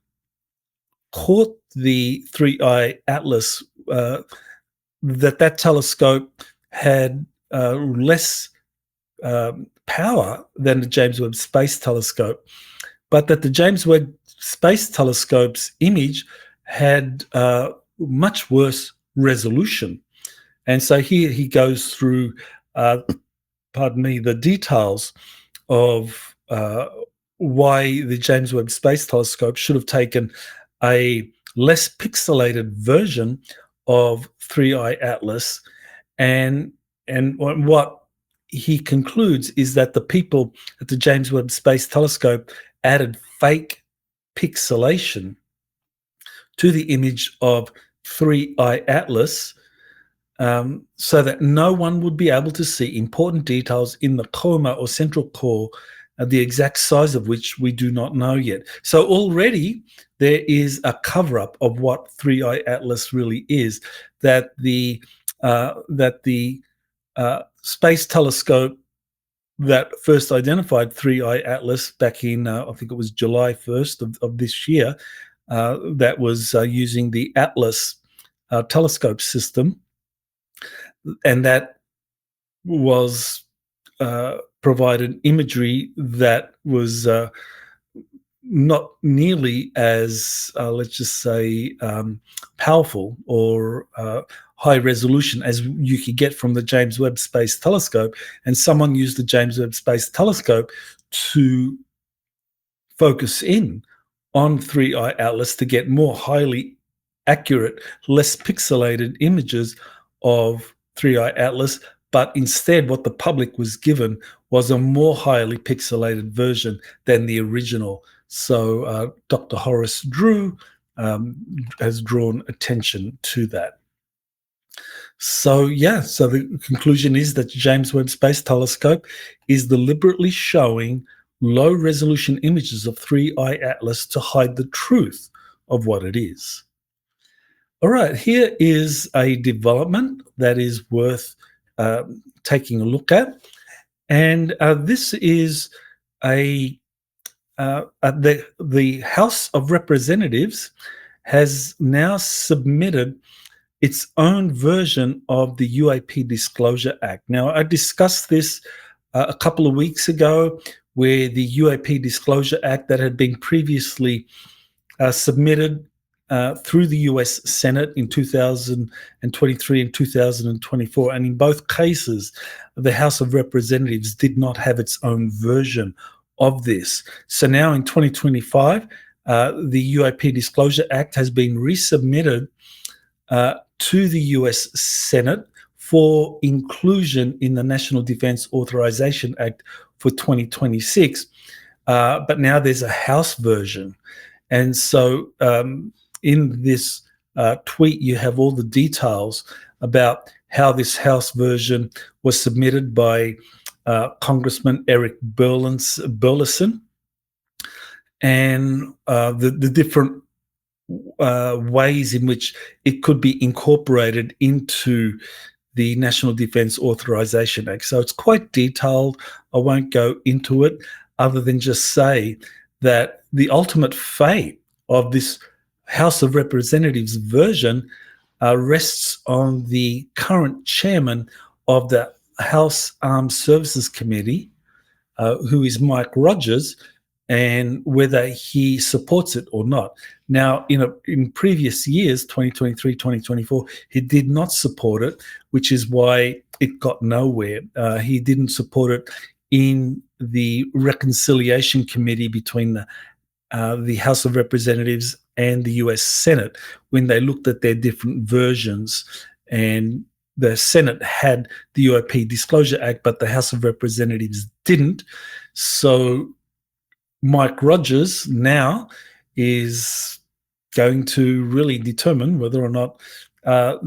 caught the Three-Eye Atlas, that telescope had less power than the James Webb Space Telescope, but that the James Webb Space Telescope's image had much worse resolution. And so here he goes through, the details of why the James Webb Space Telescope should have taken a less pixelated version of Three-Eye Atlas, and what he concludes is that the people at the James Webb Space Telescope added fake pixelation to the image of Three-Eye Atlas, so that no one would be able to see important details in the coma or central core, the exact size of which we do not know yet. So already there is a cover-up of what Three-Eye Atlas really is, that the space telescope that first identified Three-Eye Atlas back in, I think it was July 1st of this year, that was using the Atlas telescope system, and that was provided imagery that was not nearly as, let's just say, powerful or high resolution as you could get from the James Webb Space Telescope. And someone used the James Webb Space Telescope to focus in on Three-Eye Atlas to get more highly accurate, less pixelated images of Three-Eye Atlas, but instead what the public was given was a more highly pixelated version than the original. So Dr. Horace Drew has drawn attention to that. So the conclusion is that James Webb Space Telescope is deliberately showing low-resolution images of Three-Eye Atlas to hide the truth of what it is. All right, here is a development that is worth taking a look at, and this is the House of Representatives has now submitted its own version of the UAP Disclosure Act. Now, I discussed this a couple of weeks ago, where the UAP Disclosure Act that had been previously submitted through the US Senate in 2023 and 2024. And in both cases, the House of Representatives did not have its own version of this. So now in 2025, the UAP Disclosure Act has been resubmitted to the US Senate for inclusion in the National Defense Authorization Act for 2026. But now there's a House version. And so in this tweet, you have all the details about how this House version was submitted by Congressman Eric Burleson, and the different ways in which it could be incorporated into the National Defense Authorization Act. So it's quite detailed. I won't go into it other than just say that the ultimate fate of this House of Representatives version rests on the current chairman of the House Armed Services Committee, who is Mike Rogers, and whether he supports it or not. Now, in previous years, 2023, 2024, he did not support it, which is why it got nowhere. He didn't support it in the reconciliation committee between the House of Representatives and the US Senate when they looked at their different versions. And the Senate had the UAP Disclosure Act, but the House of Representatives didn't. So Mike Rogers now is going to really determine whether or not the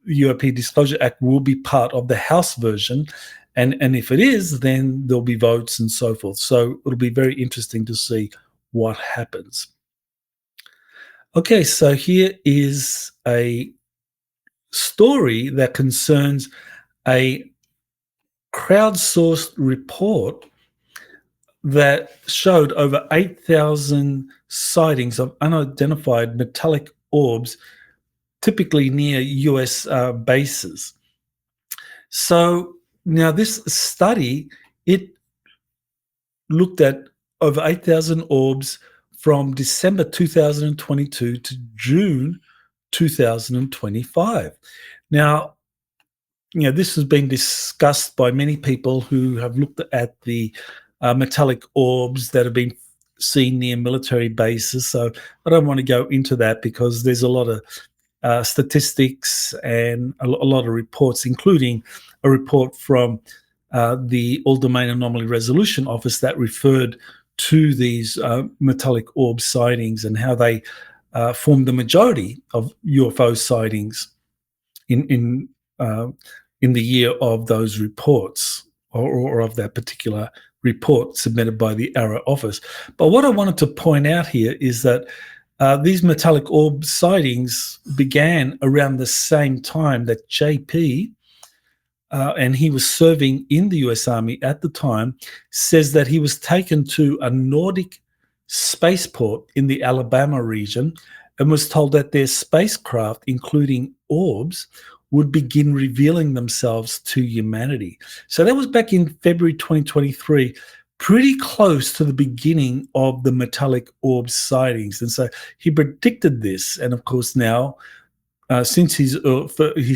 UAP Disclosure Act will be part of the House version. And if it is, then there'll be votes and so forth. So it'll be very interesting to see what happens. Okay, so here is a story that concerns a crowdsourced report that showed over 8,000 sightings of unidentified metallic orbs, typically near US bases. So now this study, it looked at over 8,000 orbs from December 2022 to June 2025. Now, this has been discussed by many people who have looked at the metallic orbs that have been seen near military bases. So I don't want to go into that because there's a lot of statistics and a lot of reports, including a report from the All Domain Anomaly Resolution Office that referred to these metallic orb sightings and how they formed the majority of UFO sightings in the year of those reports or of that particular report submitted by the ARA office. But what I wanted to point out here is that these metallic orb sightings began around the same time that JP, and he was serving in the US Army at the time, says that he was taken to a Nordic spaceport in the Alabama region and was told that their spacecraft, including orbs, would begin revealing themselves to humanity. So that was back in February 2023, pretty close to the beginning of the metallic orb sightings. And so he predicted this. And of course now, since his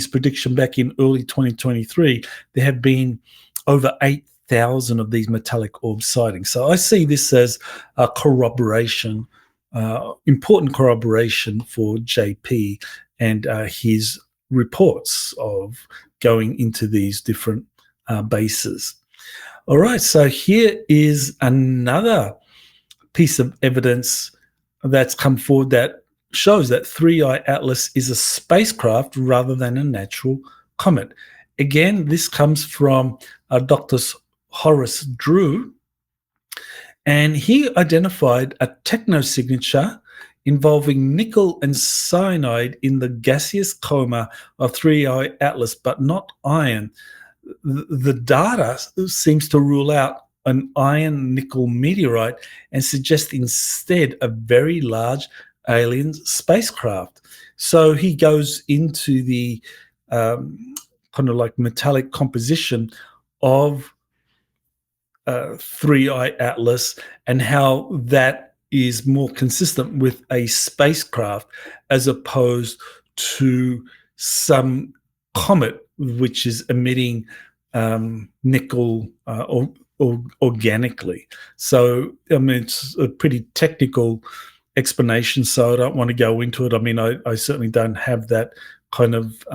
prediction back in early 2023, there have been over 8,000 of these metallic orb sightings. So I see this as a corroboration, important corroboration for JP and his reports of going into these different bases. All right, so here is another piece of evidence that's come forward that shows that 3i Atlas is a spacecraft rather than a natural comet. Again, this comes from Dr. Horace Drew, and he identified a technosignature involving nickel and cyanide in the gaseous coma of 3i Atlas, but not iron. The data seems to rule out an iron-nickel meteorite and suggest instead a very large alien spacecraft. So he goes into the kind of like metallic composition of 3i Atlas and how that is more consistent with a spacecraft as opposed to some comet which is emitting nickel organically. So, I mean, it's a pretty technical explanation, so I don't want to go into it. I mean, I certainly don't have that kind of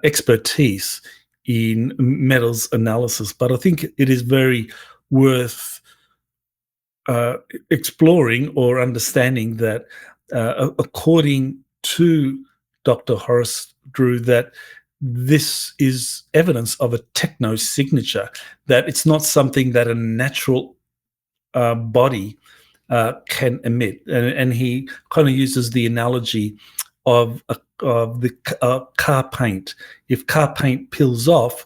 expertise in metals analysis, but I think it is very worth exploring or understanding that according to Dr. Horace Drew, that this is evidence of a technosignature, that it's not something that a natural body can emit. And he kind of uses the analogy of the car paint. If car paint peels off,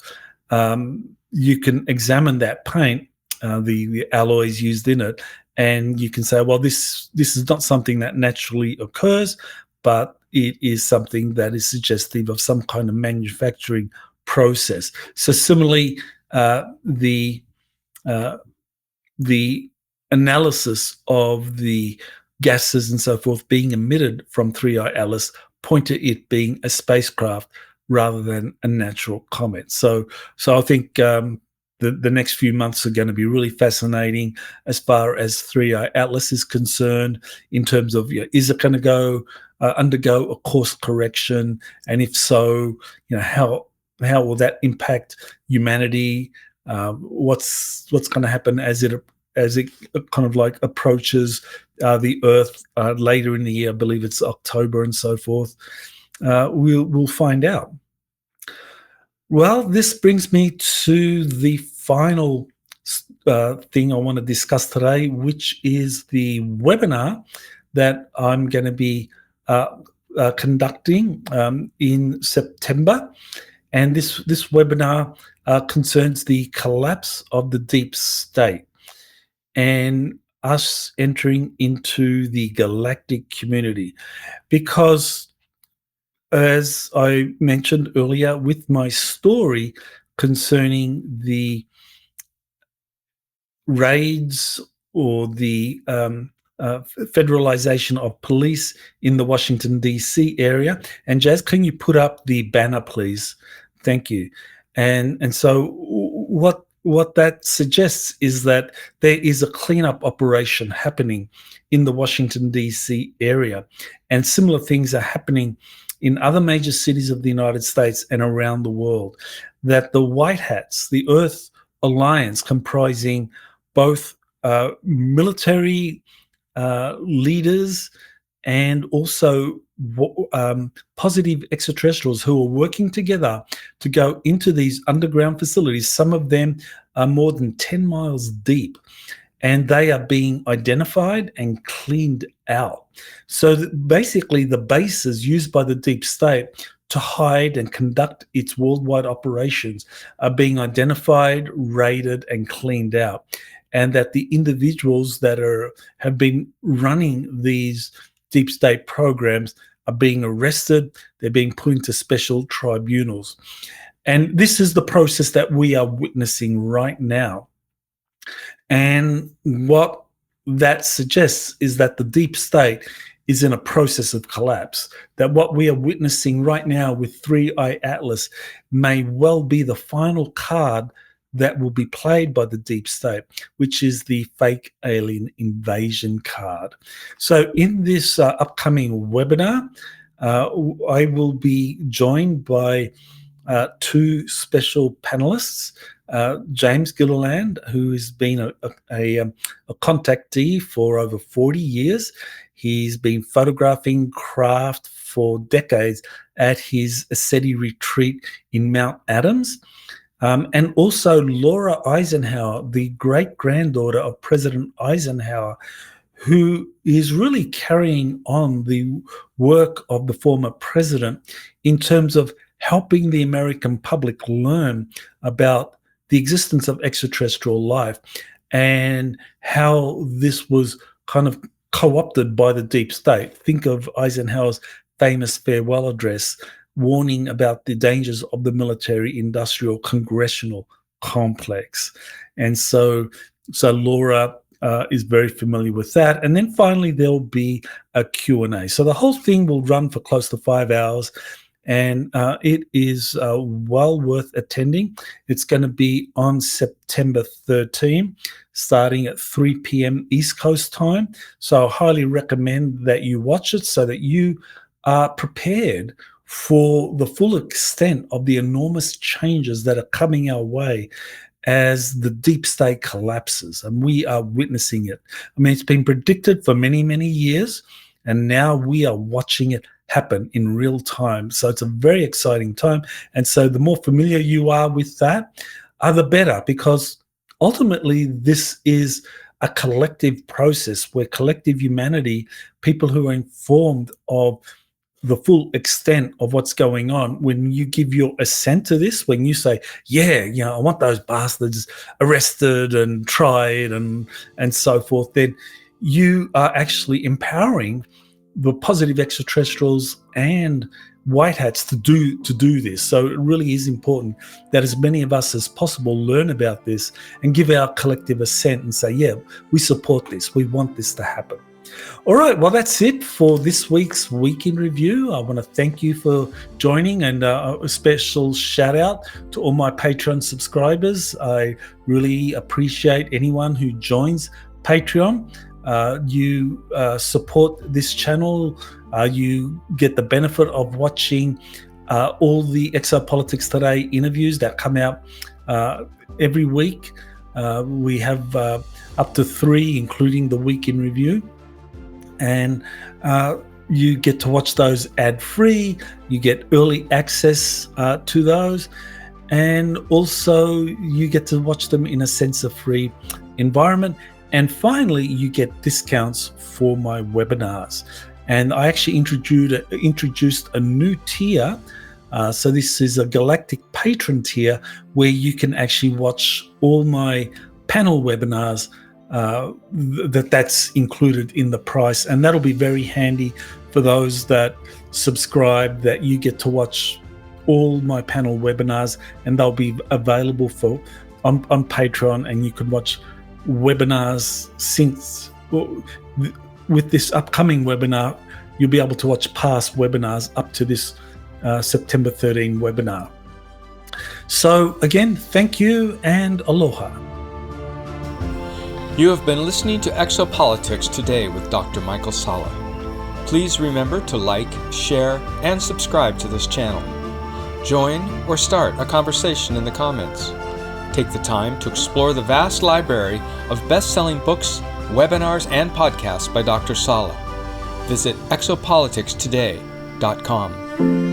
you can examine that paint, the alloys used in it, and you can say, well, this is not something that naturally occurs, but it is something that is suggestive of some kind of manufacturing process. So similarly, the analysis of the gases and so forth being emitted from 3I Atlas point to it being a spacecraft rather than a natural comet. So I think the next few months are going to be really fascinating as far as 3I Atlas is concerned, in terms of, is it going to undergo a course correction, and if so, how will that impact humanity? What's going to happen as it kind of like approaches the Earth later in the year? I believe it's October and so forth. We'll find out. Well, this brings me to the final thing I want to discuss today, which is the webinar that I'm going to be conducting in September. And this webinar concerns the collapse of the deep state and us entering into the galactic community. Because, as I mentioned earlier with my story concerning the raids or the federalization of police in the Washington, D.C. area. And Jazz, can you put up the banner, please? Thank you. And so what that suggests is that there is a cleanup operation happening in the Washington, D.C. area. And similar things are happening in other major cities of the United States and around the world, that the White Hats, the Earth Alliance, comprising both military leaders and also positive extraterrestrials who are working together to go into these underground facilities. Some of them are more than 10 miles deep, and they are being identified and cleaned out. So basically the bases used by the deep state to hide and conduct its worldwide operations are being identified, raided, and cleaned out. And that the individuals that have been running these deep state programs are being arrested, they're being put into special tribunals. And this is the process that we are witnessing right now. And what that suggests is that the deep state is in a process of collapse, that what we are witnessing right now with 3I Atlas may well be the final card that will be played by the deep state, which is the fake alien invasion card. So in this upcoming webinar, I will be joined by two special panelists, James Gallaudet, who has been a contactee for over 40 years. He's been photographing craft for decades at his SETI retreat in Mount Adams. And also Laura Eisenhower, the great-granddaughter of President Eisenhower, who is really carrying on the work of the former president in terms of helping the American public learn about the existence of extraterrestrial life and how this was kind of co-opted by the deep state. Think of Eisenhower's famous farewell address warning about the dangers of the military-industrial congressional complex. And so Laura is very familiar with that. And then finally, there'll be a Q&A. So the whole thing will run for close to 5 hours. And it is well worth attending. It's going to be on September 13, starting at 3 p.m. East Coast time. So I highly recommend that you watch it so that you are prepared for the full extent of the enormous changes that are coming our way as the deep state collapses. And we are witnessing it. I mean, it's been predicted for many, many years, and now we are watching it happen in real time. So it's a very exciting time. And so the more familiar you are with that, the better, because ultimately this is a collective process where collective humanity, people who are informed of the full extent of what's going on, when you give your assent to this, when you say, yeah, I want those bastards arrested and tried and so forth, then you are actually empowering the positive extraterrestrials and white hats to do this. So it really is important that as many of us as possible learn about this and give our collective assent and say, yeah, we support this. We want this to happen. All right, well, that's it for this week's Week in Review. I want to thank you for joining, and a special shout out to all my Patreon subscribers. I really appreciate anyone who joins Patreon. You support this channel. You get the benefit of watching all the Exopolitics Today interviews that come out every week. We have up to 3, including the Week in Review. And you get to watch those ad-free. You get early access to those. And also you get to watch them in a censor-free environment. And finally, you get discounts for my webinars. And I actually introduced a new tier. So this is a Galactic patron tier where you can actually watch all my panel webinars. That's included in the price, and that'll be very handy for those that subscribe, that you get to watch all my panel webinars, and they'll be available on Patreon, and you can watch webinars since with this upcoming webinar. You'll be able to watch past webinars up to this September 13 webinar. So again, thank you and aloha. You have been listening to Exopolitics Today with Dr. Michael Salla. Please remember to like, share, and subscribe to this channel. Join or start a conversation in the comments. Take the time to explore the vast library of best-selling books, webinars, and podcasts by Dr. Salla. Visit exopoliticstoday.com.